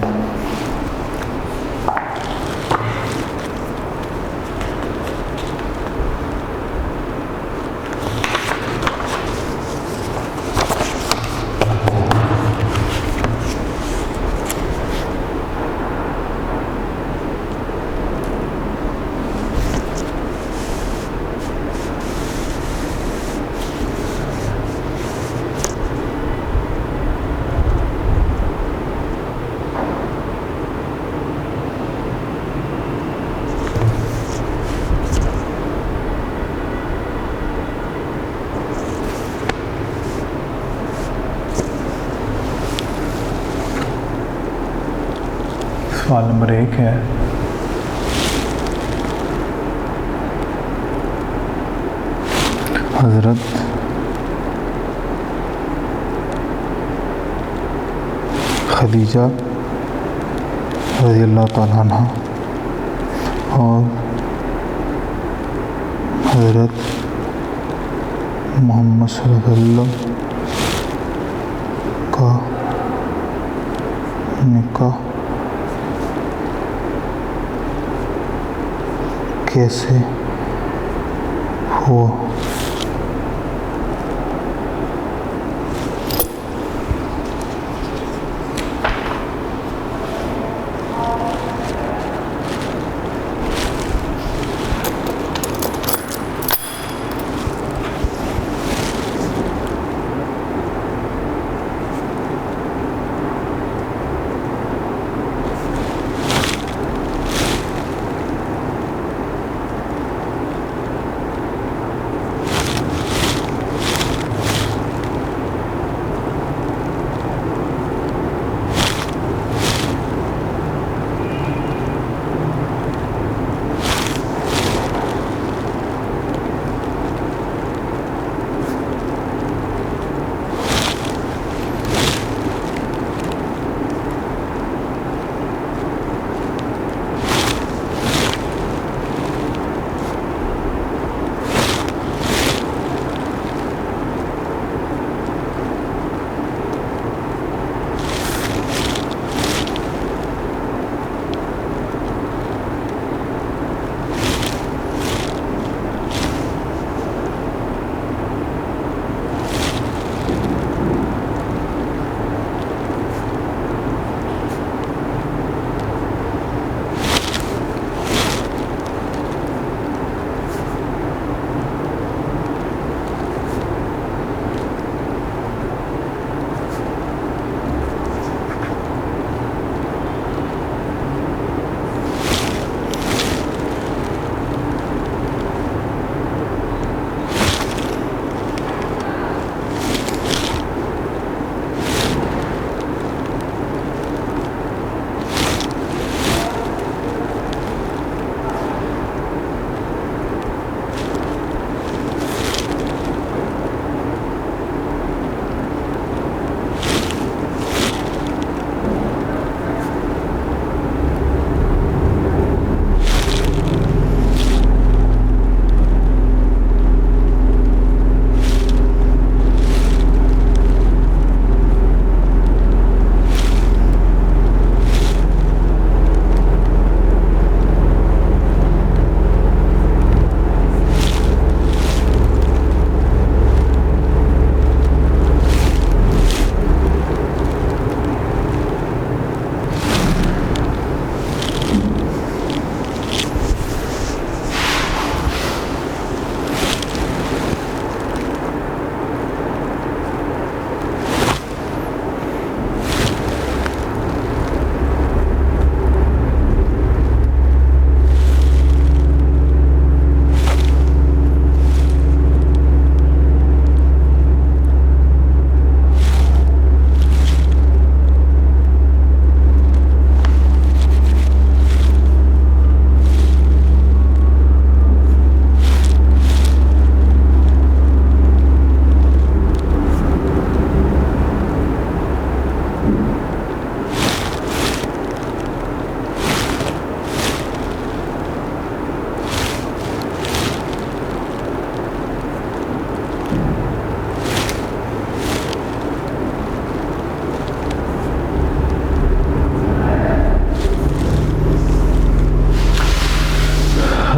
सवाल नंबर 1 है, हज़रत खदीजा रज़ियल्लाहु ताला अन्हा और हज़रत मोहम्मद सल्लल्लाहु अलैहि वसल्लम का निकाह कैसे हुआ?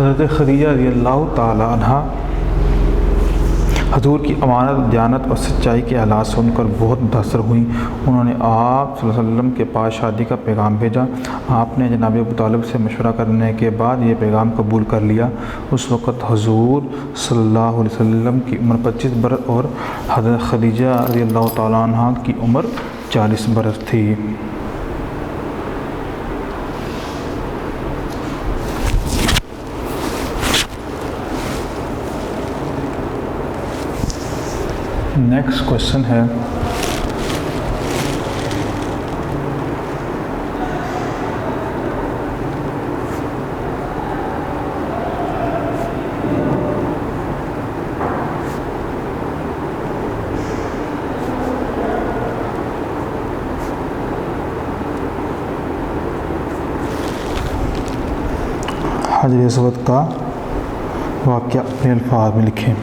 हज़रत खदीजा रज़ियल्लाहु ताला अन्हा हजूर की अमानत, दयानत और सच्चाई के हालात सुनकर बहुत मुतासर हुई। उन्होंने आप सल्लल्लाहु अलैहि वसल्लम के पास शादी का पैगाम भेजा। आपने जनाब अबू तालिब से मशवरा करने के बाद ये पैगाम कबूल कर लिया। उस वक़्त हजूर सल्लल्लाहु अलैहि वसल्लम की उम्र 25 बरस और हज़रत खदीजा रज़ियल्लाहु ताला अन्हा की उम्र 40 बरस थी। नेक्स्ट क्वेश्चन है, हजर अस्वद का वाक़या अपने अल्फाज में लिखें।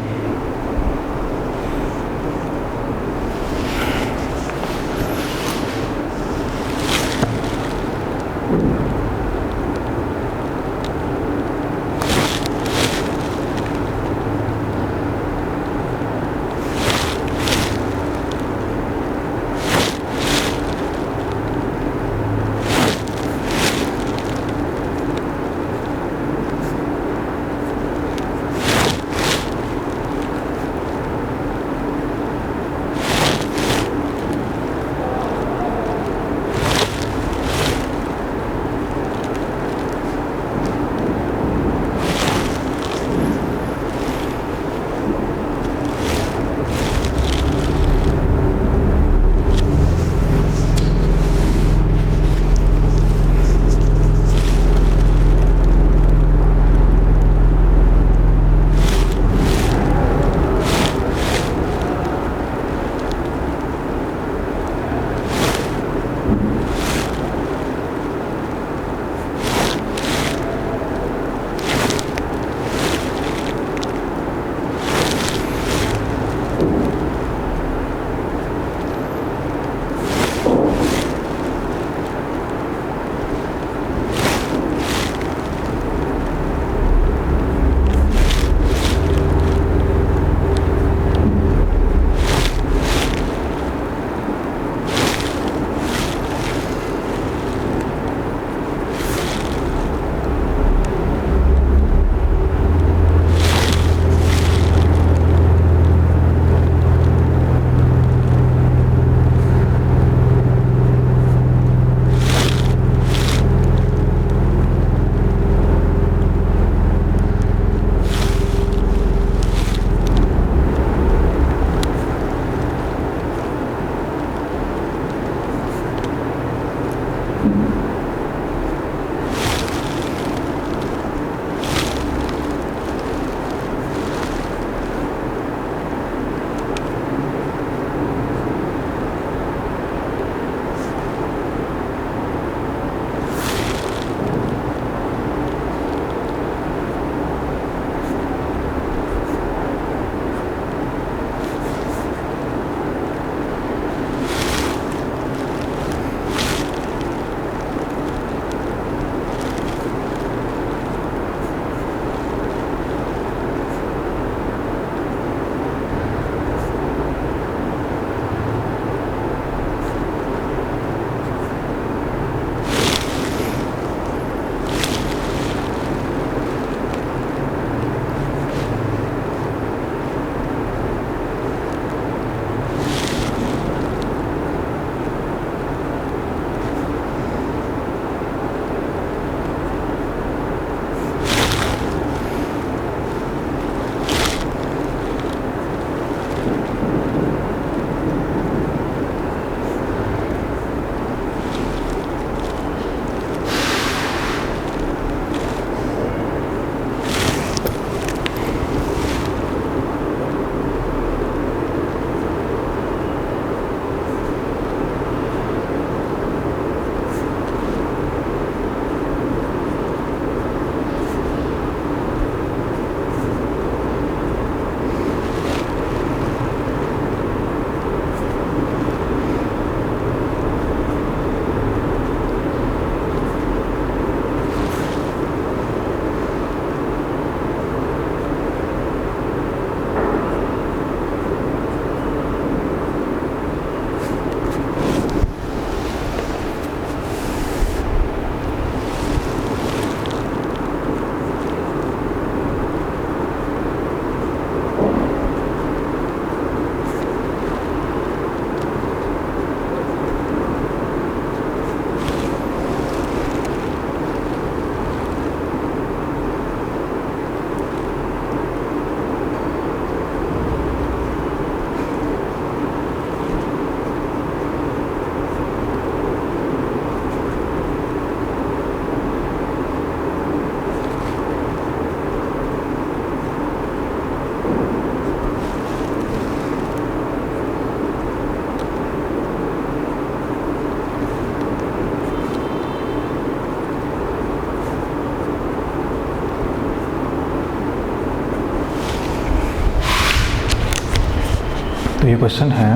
तो ये क्वेश्चन है,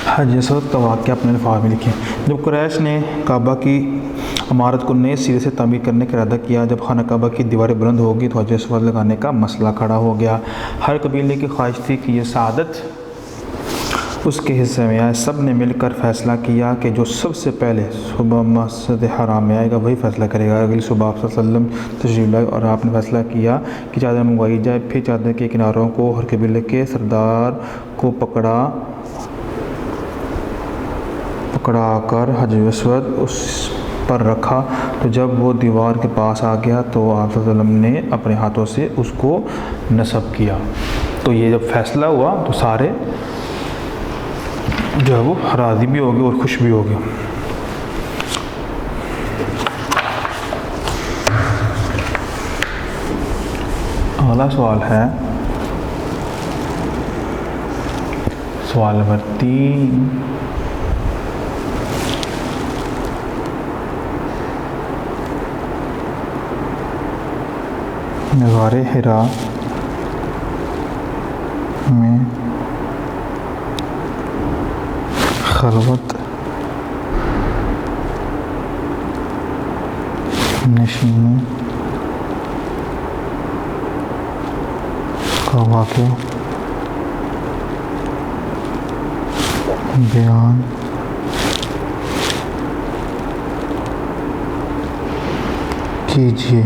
हज असवद का वाक़या अपने अल्फाज में लिखें। जब कुरैश ने काबा की इमारत को नए सिरे से तामीर करने का इरादा किया, जब खाना काबा की दीवारें बुलंद होगी तो हज असवद लगाने का मसला खड़ा हो गया। हर कबीले की ख्वाहिश थी कि यह सआदत उसके हिस्से में आए। सब ने मिलकर फ़ैसला किया कि जो सबसे पहले सुबह मस्जिद हराम में आएगा वही फ़ैसला करेगा। अगली सुबह आप सल्लल्लाहु अलैहि वसल्लम तशरीफ़ लाए और आपने फ़ैसला किया कि चादर मंगवाई जाए। फिर चादर के किनारों को हर कबीले के सरदार को पकड़ा कर हजर अस्वद उस पर रखा। तो जब वो दीवार के पास आ गया तो आप सल्लल्लाहु अलैहि वसल्लम ने अपने हाथों से उसको नस्ब किया। तो ये जब फैसला हुआ तो सारे जो है वो राज़ी भी हो गए और खुश भी हो गए। अगला सवाल है सवाल नंबर 3। गारे हिरा में खलवत नशीनी का वाक़या बयान कीजिए।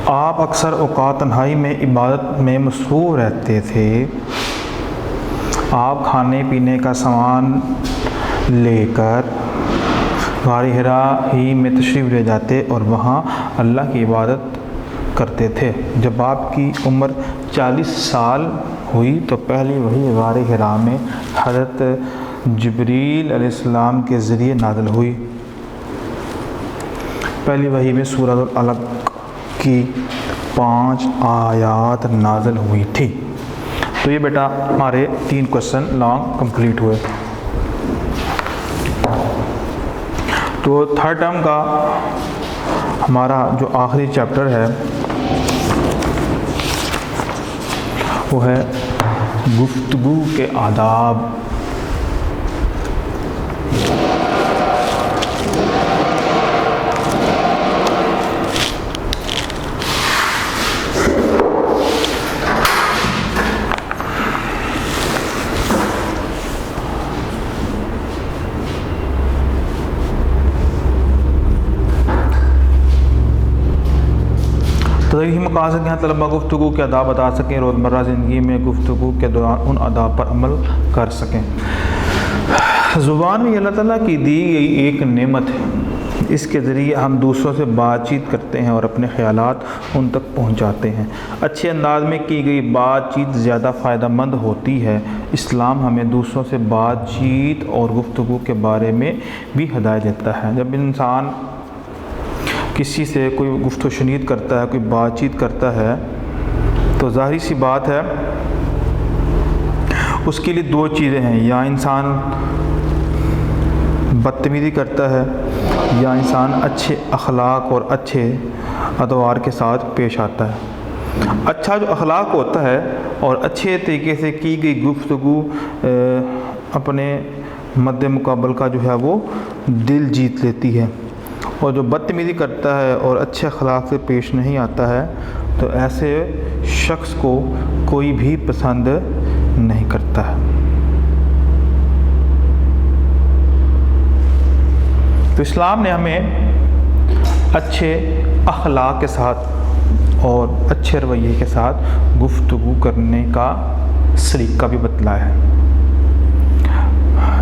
आप अक्सर औकात तन्हाई में इबादत में मसरूफ़ रहते थे। आप खाने पीने का सामान लेकर गार हिरा ही में तशरीफ़ ले जाते और वहाँ अल्लाह की इबादत करते थे। जब आपकी उम्र 40 साल हुई तो पहली वही गार हिरा में हज़रत जिब्रील अलैहिस्सलाम के ज़रिए नाज़िल हुई। पहली वही में सूरह अलग की 5 आयात नाज़िल हुई थी। तो ये बेटा हमारे 3 क्वेश्चन लॉन्ग कंप्लीट हुए। तो थर्ड टर्म का हमारा जो आखिरी चैप्टर है वो है गुफ्तगू के आदाब। तो यही मकासद के यहाँ तलबा गुफ्तगू के आदाब बता सकें, रोज़मर्रा ज़िंदगी में गुफ्तगू के दौरान उन आदाब पर अमल कर सकें। ज़ुबान भी अल्लाह ताला की दी गई एक नेमत है। इसके ज़रिए हम दूसरों से बातचीत करते हैं और अपने ख़यालात उन तक पहुँचाते हैं। अच्छे अंदाज में की गई बातचीत ज़्यादा फ़ायदेमंद होती है। इस्लाम हमें दूसरों से बातचीत और गुफ्तगू के बारे में भी हिदायत देता है। जब इंसान किसी से कोई गुफ्तगू शनीद करता है, कोई बातचीत करता है, तो ज़ाहिर सी बात है उसके लिए 2 चीज़ें हैं, या इंसान बदतमीज़ी करता है या इंसान अच्छे अखलाक और अच्छे अदवार के साथ पेश आता है। अच्छा जो अखलाक होता है और अच्छे तरीके से की गई गुफ्तगू अपने मद्दे मुकाबल का जो है वो दिल जीत लेती है, और जो बदतमीज़ी करता है और अच्छे अखलाक से पेश नहीं आता है तो ऐसे शख्स को कोई भी पसंद नहीं करता है। तो इस्लाम ने हमें अच्छे अखलाक के साथ और अच्छे रवैये के साथ गुफ्तगू करने का सलीका भी बतलाया है।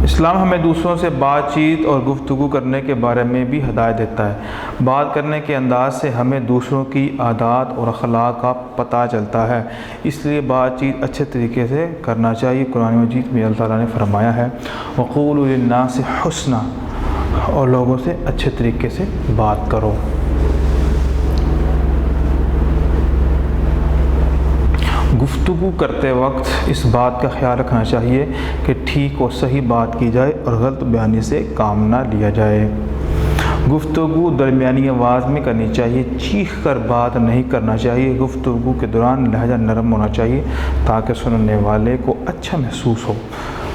इस्लाम हमें दूसरों से बातचीत और गुफ्तगू करने के बारे में भी हिदायत देता है। बात करने के अंदाज से हमें दूसरों की आदत और अखलाक का पता चलता है, इसलिए बातचीत अच्छे तरीके से करना चाहिए। कुरान मजीद में अल्लाह ताला ने फरमाया है वक़ूलू लिन्नासि हुस्ना, और लोगों से अच्छे तरीके से बात करो। गुफ्तगू करते वक्त इस बात का ख्याल रखना चाहिए कि ठीक और सही बात की जाए और गलत बयानी से काम ना लिया जाए। गुफ्तगू दरमियानी आवाज़ में करनी चाहिए, चीख कर बात नहीं करना चाहिए। गुफ्तगू के दौरान लहजा नरम होना चाहिए ताकि सुनने वाले को अच्छा महसूस हो।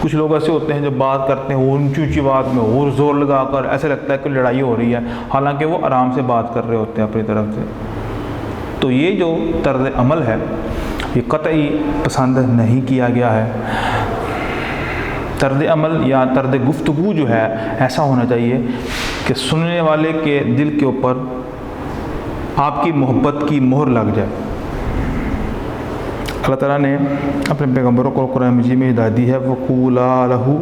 कुछ लोग ऐसे होते हैं जो बात करते हैं ऊंची ऊंची आवाज़ में और ज़ोर लगाकर, ऐसे लगता है कि लड़ाई हो रही है, हालांकि वो आराम से बात कर रहे होते हैं अपनी तरफ से। तो ये जो तर्ज़ अमल है ये कतई पसंद नहीं किया गया है। तर्ज़ अमल या तर्ज़ गुफ्तगू जो है ऐसा होना चाहिए कि सुनने वाले के दिल के ऊपर आपकी मोहब्बत की मोहर लग जाए। अल्लाह ताला ने अपने पैगम्बरों को कुरान मजीद में हिदायत दी है वक़ूला लहू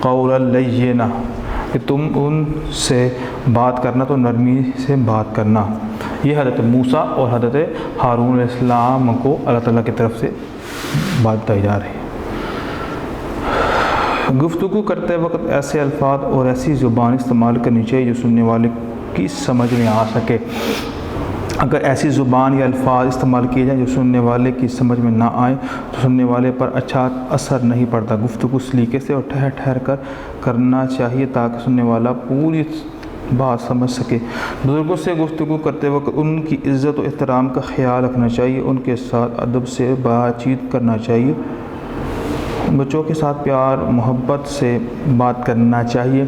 क़ौलन लय्यिना, कि तुम उनसे बात करना तो नरमी से बात करना। ये हज़रत मूसा और हज़रत हारून अलैहिस्सलाम को अल्लाह ताला की तरफ से बात बताई जा रही है। गुफ्तगू करते वक्त ऐसे अल्फाज और ऐसी ज़ुबान इस्तेमाल करनी चाहिए जो सुनने वाले की समझ में आ सके। अगर ऐसी ज़ुबान या अल्फाज इस्तेमाल किए जाएँ जो सुनने वाले की समझ में ना आए तो सुनने वाले पर अच्छा असर नहीं पड़ता। गुफ्तगू सलीके से और ठहर ठहर कर करना चाहिए ताकि सुनने वाला पूरी बात समझ सके। बुज़ुर्गों से गुफ्तगू करते वक्त उनकी इज़्ज़त और एहतराम का ख्याल रखना चाहिए, उनके साथ अदब से बातचीत करना चाहिए। बच्चों के साथ प्यार मोहब्बत से बात करना चाहिए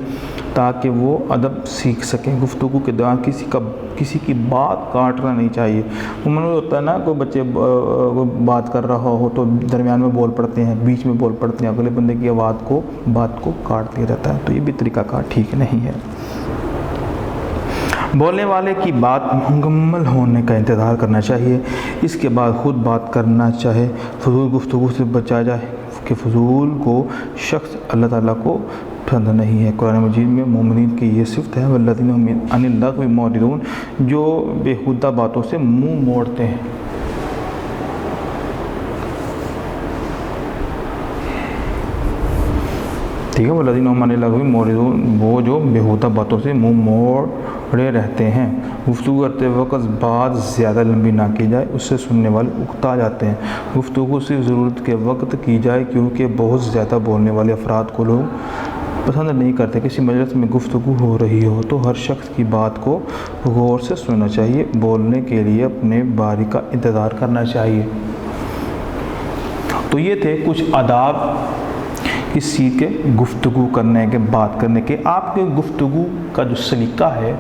ताकि वो अदब सीख सकें। गुफ्तगू के दौरान किसी की बात काटना नहीं चाहिए। उम्र होता है ना, कोई बच्चे बात कर रहा हो तो दरमियान में बोल पड़ते हैं, बीच में बोल पड़ते हैं, अगले बंदे की बात को काट दिया जाता है, तो ये भी तरीक़ाकार ठीक नहीं है। बोलने वाले की बात मुकम्मल होने का इंतज़ार करना चाहिए, इसके बाद ख़ुद बात करना चाहे। फजूल गुफ्तगू से बचा जाए कि फजूल को शख्स अल्लाह ताला को पसंद नहीं है। कुरान मजीद में मोमिनीन की ये सिफ़त है, वल्लज़ीना हुम अनिल लग़्वी मुअरिदून, जो बेहुदा बातों से मुँह मोड़ते हैं। ठीक है, वल्लज़ीना हुम अनिल लग़्वी मुअरिदून, वो जो बेहुदा बातों से मुँह मोड़े रहते हैं। गुफ्तगू करते वक्त बात ज़्यादा लंबी ना की जाए, उससे सुनने वाले उकता जाते हैं। गुफ्तगू सिर्फ ज़रूरत के वक्त की जाए, क्योंकि बहुत ज़्यादा बोलने वाले अफराद को लोग पसंद नहीं करते। किसी मजलिस में गुफ्तगू हो रही हो तो हर शख्स की बात को गौर से सुनना चाहिए। बोलने के लिए अपने बारी का इंतज़ार करना चाहिए। तो ये थे कुछ आदाब इस चीज़ के गुफ्तगू करने के, बात करने के। आपके गुफ्तगू का जो सलीका है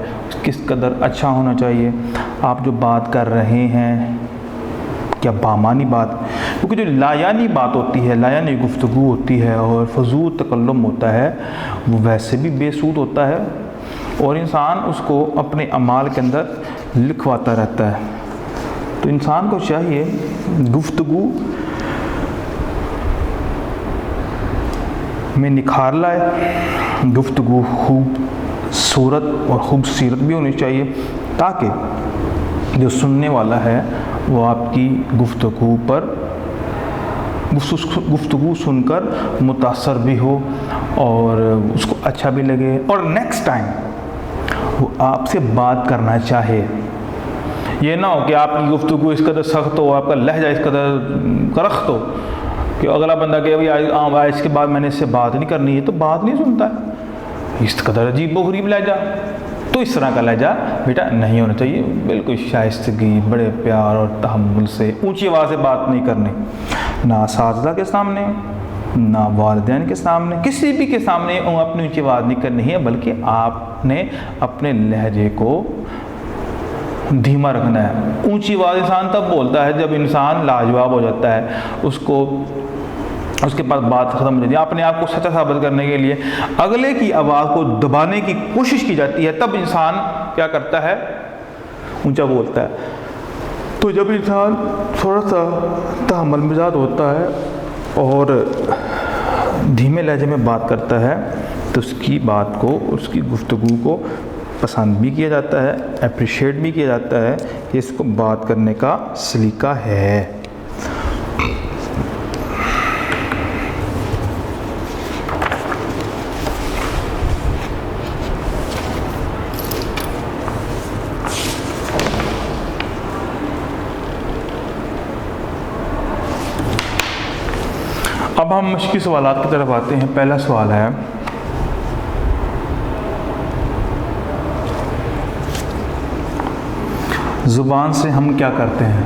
किस कदर अच्छा होना चाहिए। आप जो बात कर रहे हैं क्या बामानी बात, क्योंकि जो लायानी बात होती है, लायानी गुफ्तगू होती है और फजूल तकल्लुम होता है, वो वैसे भी बेसूद होता है और इंसान उसको अपने अमाल के अंदर लिखवाता रहता है। तो इंसान को चाहिए गुफ्तगू में निखार लाए, गुफ्तगू खूबसूरत और खूबसूरत भी होनी चाहिए, ताकि जो सुनने वाला है वो आपकी गुफ्तगू पर गुफ्तगू सुनकर मुतासर भी हो और उसको अच्छा भी लगे और नेक्स्ट टाइम वो आपसे बात करना चाहे। ये ना हो कि आपकी गुफ्तगू इस कदर सख्त हो, आपका लहजा इस कदर करख्त हो कि अगला बंदा कहे भाई इसके बाद मैंने इससे बात नहीं करनी है, तो बात नहीं सुनता है। इस कदर अजीब व गरीब लहजा, तो इस तरह का लहजा बेटा नहीं होना चाहिए। बिल्कुल शाइस्तगी, बड़े प्यार और तहम्मुल से ऊंची आवाज़ से बात नहीं करनी, ना साज़दा के सामने, ना वालिदैन के सामने, किसी भी के सामने अपनी ऊंची आवाज़ नहीं करनी है, बल्कि आपने अपने लहजे को धीमा रखना है। ऊंची आवाज़ इंसान तब बोलता है जब इंसान लाजवाब हो जाता है, उसके पास बात ख़त्म हो जाती है। अपने आप को सच्चा साबित करने के लिए अगले की आवाज़ को दबाने की कोशिश की जाती है, तब इंसान क्या करता है, ऊंचा बोलता है। तो जब इंसान थोड़ा सा तहम्मुल मिजाज होता है और धीमे लहजे में बात करता है, तो उसकी बात को, उसकी गुफ्तगू को पसंद भी किया जाता है, अप्रिशिएट भी किया जाता है कि इसको बात करने का सलीका है। अब हम मुश्किल सवालात की तरफ आते हैं। पहला सवाल है, ज़ुबान से हम क्या करते हैं?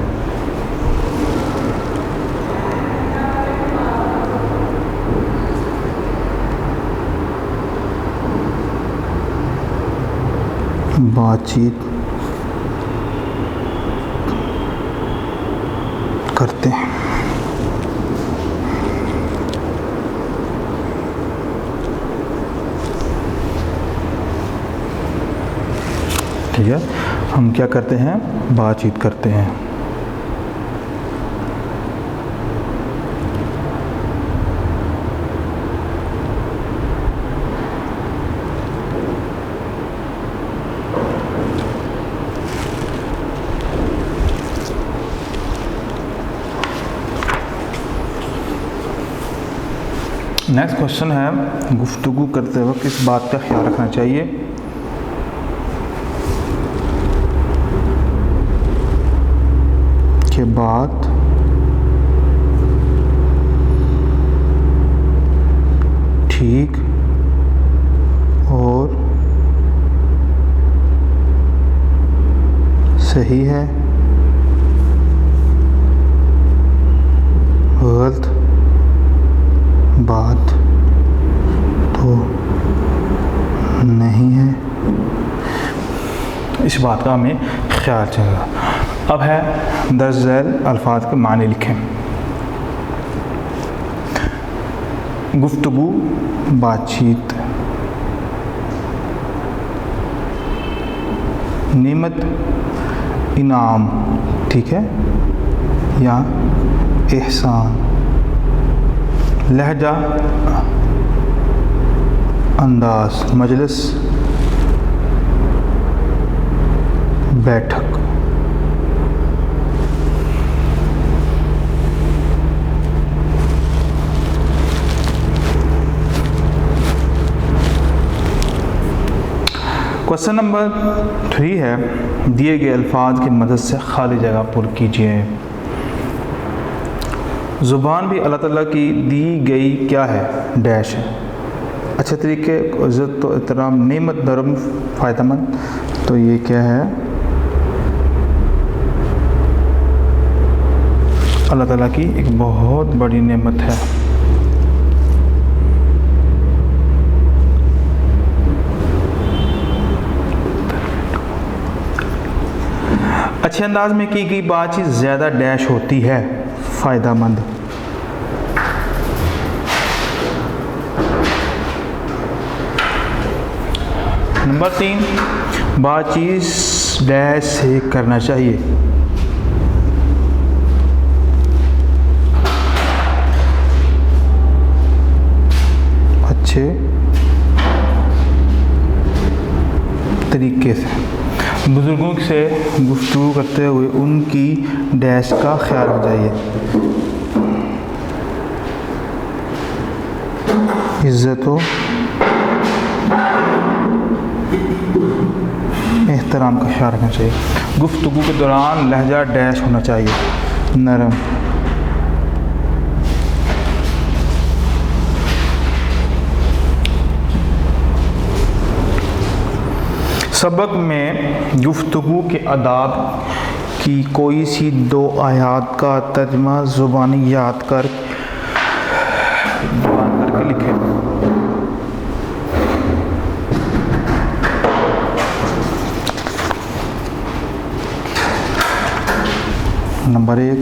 बातचीत करते हैं। ठीक है, हम क्या करते हैं? बातचीत करते हैं। नेक्स्ट क्वेश्चन है, गुफ्तगू करते वक्त किस बात का ख्याल रखना चाहिए? के बात ठीक और सही है, गलत बात तो नहीं है। इस बात का हमें ख्याल चाहिए। अब है दर्ज झैल अल्फाज के माने लिखें। गुफ्तगू, बातचीत, नेमत, इनाम, ठीक है, या एहसान। लहजा, अंदाज, मजलिस, बैठक। क्वेश्चन नंबर 3 है, दिए गए अल्फाज की मदद से खाली जगह पूरी कीजिए। ज़ुबान भी अल्लाह ताला की दी गई क्या है, डैश है। अच्छे तरीके, इज़्ज़त तो एहतराम, नेमत, नरम, फ़ायदेमंद, तो ये क्या है, अल्लाह ताला की एक बहुत बड़ी नेमत है। अच्छे अंदाज में की गई बातचीत ज़्यादा डैश होती है, फ़ायदेमंद। नंबर 3, बातचीत डैश से करना चाहिए। अच्छे तरीके से। बुज़ुर्गों से गुफ्तगू करते हुए उनकी डैश का ख्याल हो जाइए। इज़्ज़त व एहतराम का ख्याल रखना चाहिए। गुफ्तगू के दौरान लहजा डैश होना चाहिए, नरम। सबक में गुफ्तगू के आदाब की कोई सी 2 आयात का तर्जमा ज़ुबानी याद करके लिखें। नंबर 1,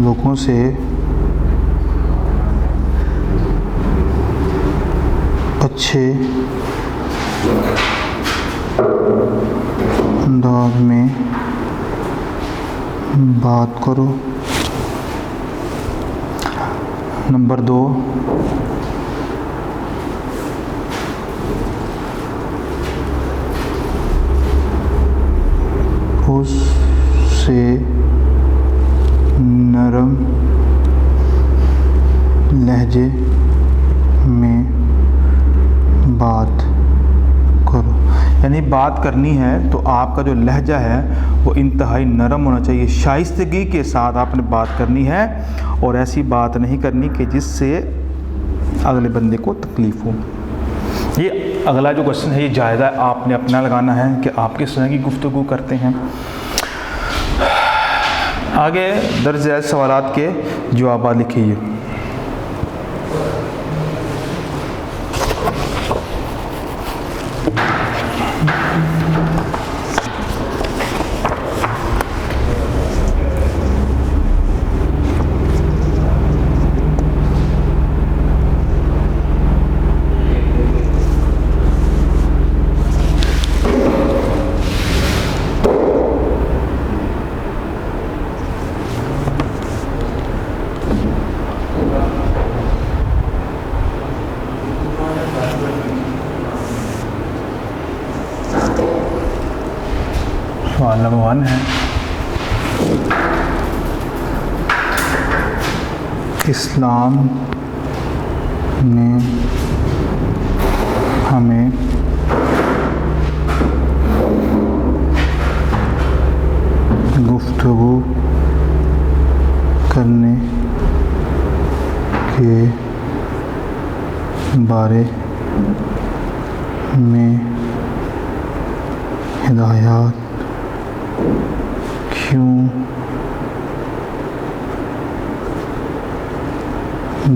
लोगों से अच्छे अंदाज में बात करो। नंबर 2, उससे नरम लहजे में बात करो। यानी बात करनी है तो आपका जो लहजा है वो इंतहाई नरम होना चाहिए, शाइस्तगी के साथ आपने बात करनी है, और ऐसी बात नहीं करनी कि जिससे अगले बंदे को तकलीफ़ हो। ये अगला जो क्वेश्चन है ये जायज़ा आपने अपना लगाना है कि आप किस तरह की गुफ्तगू करते हैं। आगे दर्ज झैल सवालात के जवाब लिखिए। सवाल नंबर 1 है, इस्लाम ने हमें गुफ्तगू करने के बारे में हिदायत क्यों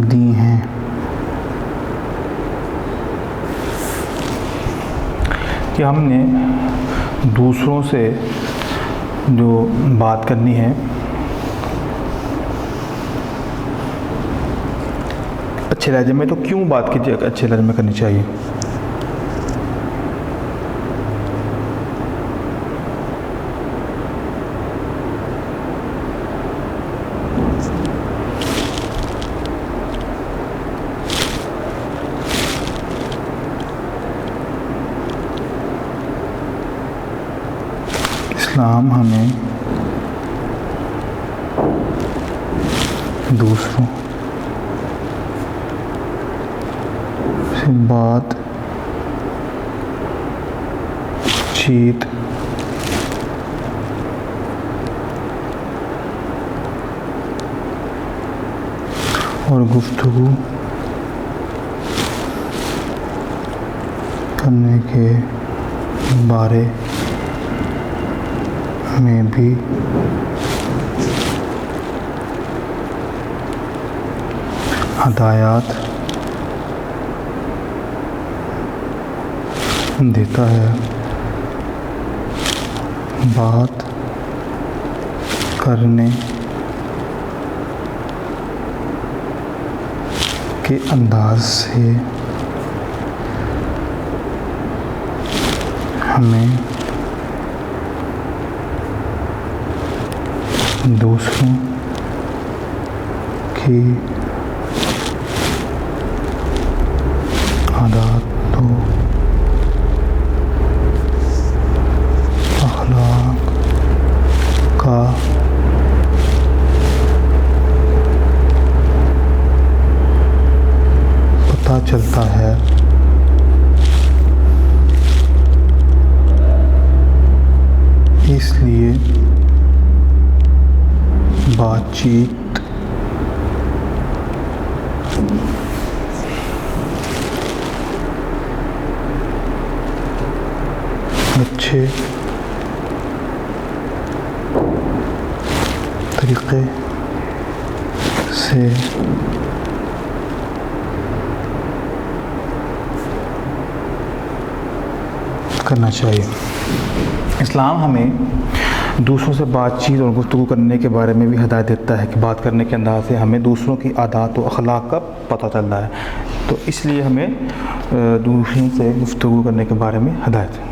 दी हैं। कि हमने दूसरों से जो बात करनी है अच्छे लहजे में, तो क्यों बात कीजिए अच्छे लहजे में करनी चाहिए? इस्लाम हमें दूसरों से बातचीत और गुफ्तगू करने के बारे में भी हदायत देता है। बात करने के अंदाज से हमें दूसरों की आदतों, अखलाक का पता चलता है। इसलिए बातचीत अच्छे तरीके से करना चाहिए। इस्लाम हमें दूसरों से बातचीत और गुफ्तगू करने के बारे में भी हिदायत देता है कि बात करने के अंदाज से हमें दूसरों की आदत और अखलाक का पता चलता है, तो इसलिए हमें दूसरों से गुफ्तगू करने के बारे में हिदायत है।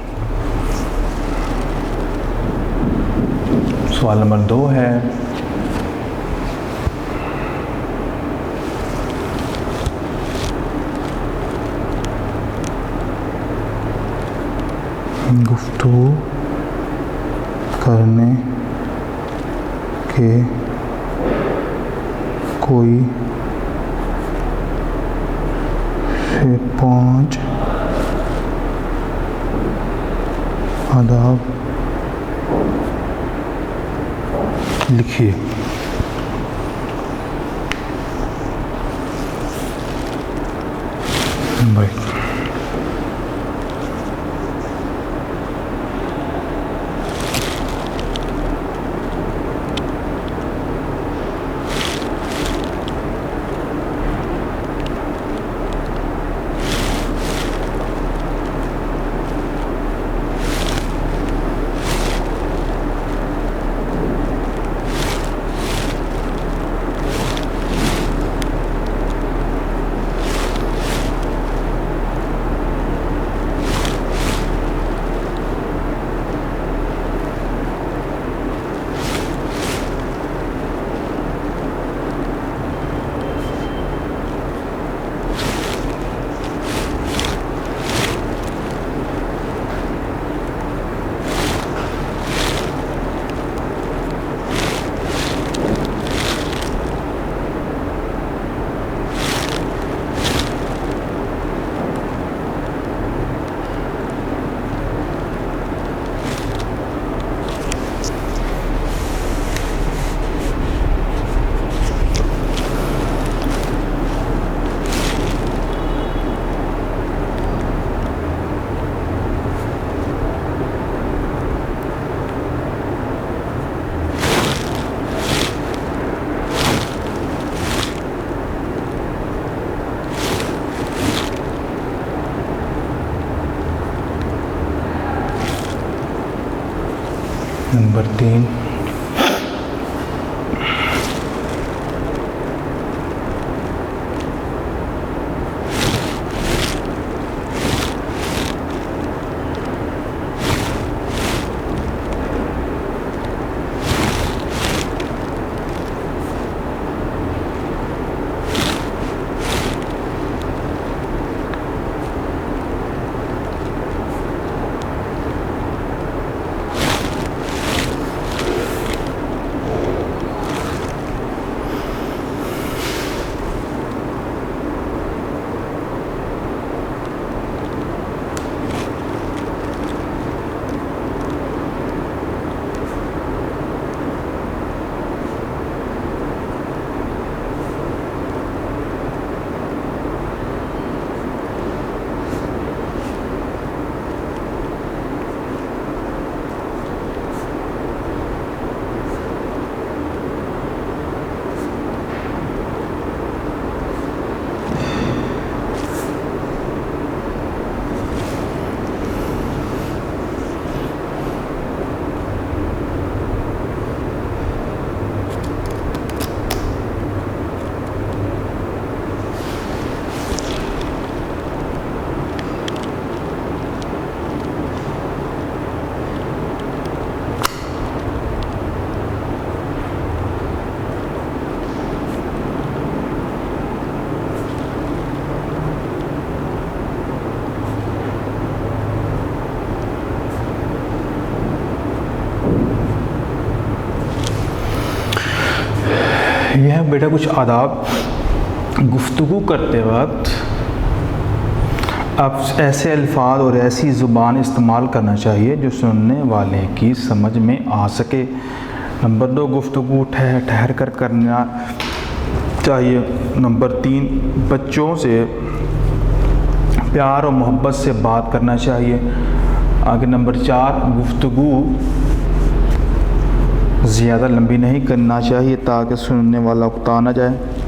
सवाल नंबर 2 है, गुफ्तगू करने के कोई से 5 आदाब लिखिए। भाई नंबर 3, यह है बेटा कुछ आदाब। गुफ्तगू करते वक्त अब ऐसे अल्फाज और ऐसी ज़ुबान इस्तेमाल करना चाहिए जो सुनने वाले की समझ में आ सके। नंबर 2, गुफ्तगू ठहर कर करना चाहिए। नंबर 3, बच्चों से प्यार और मोहब्बत से बात करना चाहिए। आगे नंबर 4, गुफ्तगू ज़्यादा लंबी नहीं करना चाहिए ताकि सुनने वाला उकता ना जाए।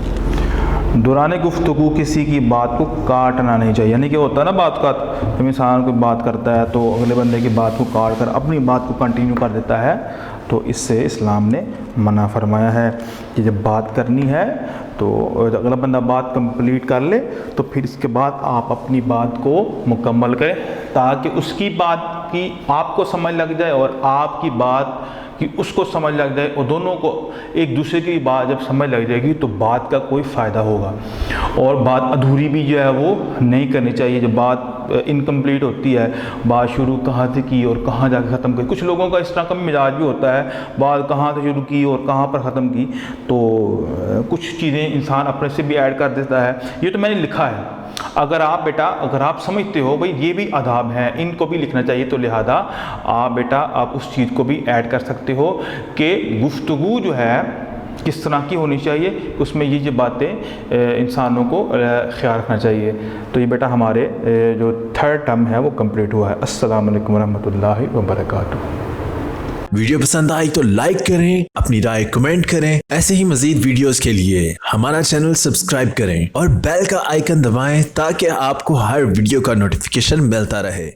दौरान गुफ्तगू किसी की बात को काटना नहीं चाहिए। यानी कि होता है ना बात का, जब इंसान कोई बात करता है तो अगले बंदे की बात को काट कर अपनी बात को कंटिन्यू कर देता है, तो इससे इस्लाम ने मना फरमाया है कि जब बात करनी है तो अगला बंदा बात कंप्लीट कर ले तो फिर इसके बाद आप अपनी बात को मुकम्मल करें, ताकि उसकी बात की आपको समझ लग जाए और आपकी बात कि उसको समझ लग जाए, और दोनों को एक दूसरे की बात जब समझ लग जाएगी तो बात का कोई फ़ायदा होगा। और बात अधूरी भी जो है वो नहीं करनी चाहिए। जब बात इनकम्प्लीट होती है, बात शुरू कहाँ से की और कहाँ जाकर ख़त्म की। कुछ लोगों का इस तरह का मिजाज भी होता है, बात कहाँ से शुरू की और कहाँ पर ख़त्म की, तो कुछ चीज़ें इंसान अपने से भी ऐड कर देता है। ये तो मैंने लिखा है। अगर आप बेटा अगर आप समझते हो भाई ये भी आदाब हैं, इनको भी लिखना चाहिए, तो लिहाजा आप बेटा आप उस चीज़ को भी ऐड कर सकते हो कि गुफ्तगू जो है किस तरह की होनी चाहिए, उसमें ये जो बातें इंसानों को ख्याल रखना चाहिए। तो ये बेटा हमारे जो 3rd टर्म है वो कंप्लीट हुआ है। अस्सलाम वालेकुम रहमतुल्लाहि व बरकातुहू। वीडियो पसंद आई तो लाइक करें, अपनी राय कमेंट करें। ऐसे ही मजीद वीडियोस के लिए हमारा चैनल सब्सक्राइब करें और बेल का आइकन दबाएं ताकि आपको हर वीडियो का नोटिफिकेशन मिलता रहे।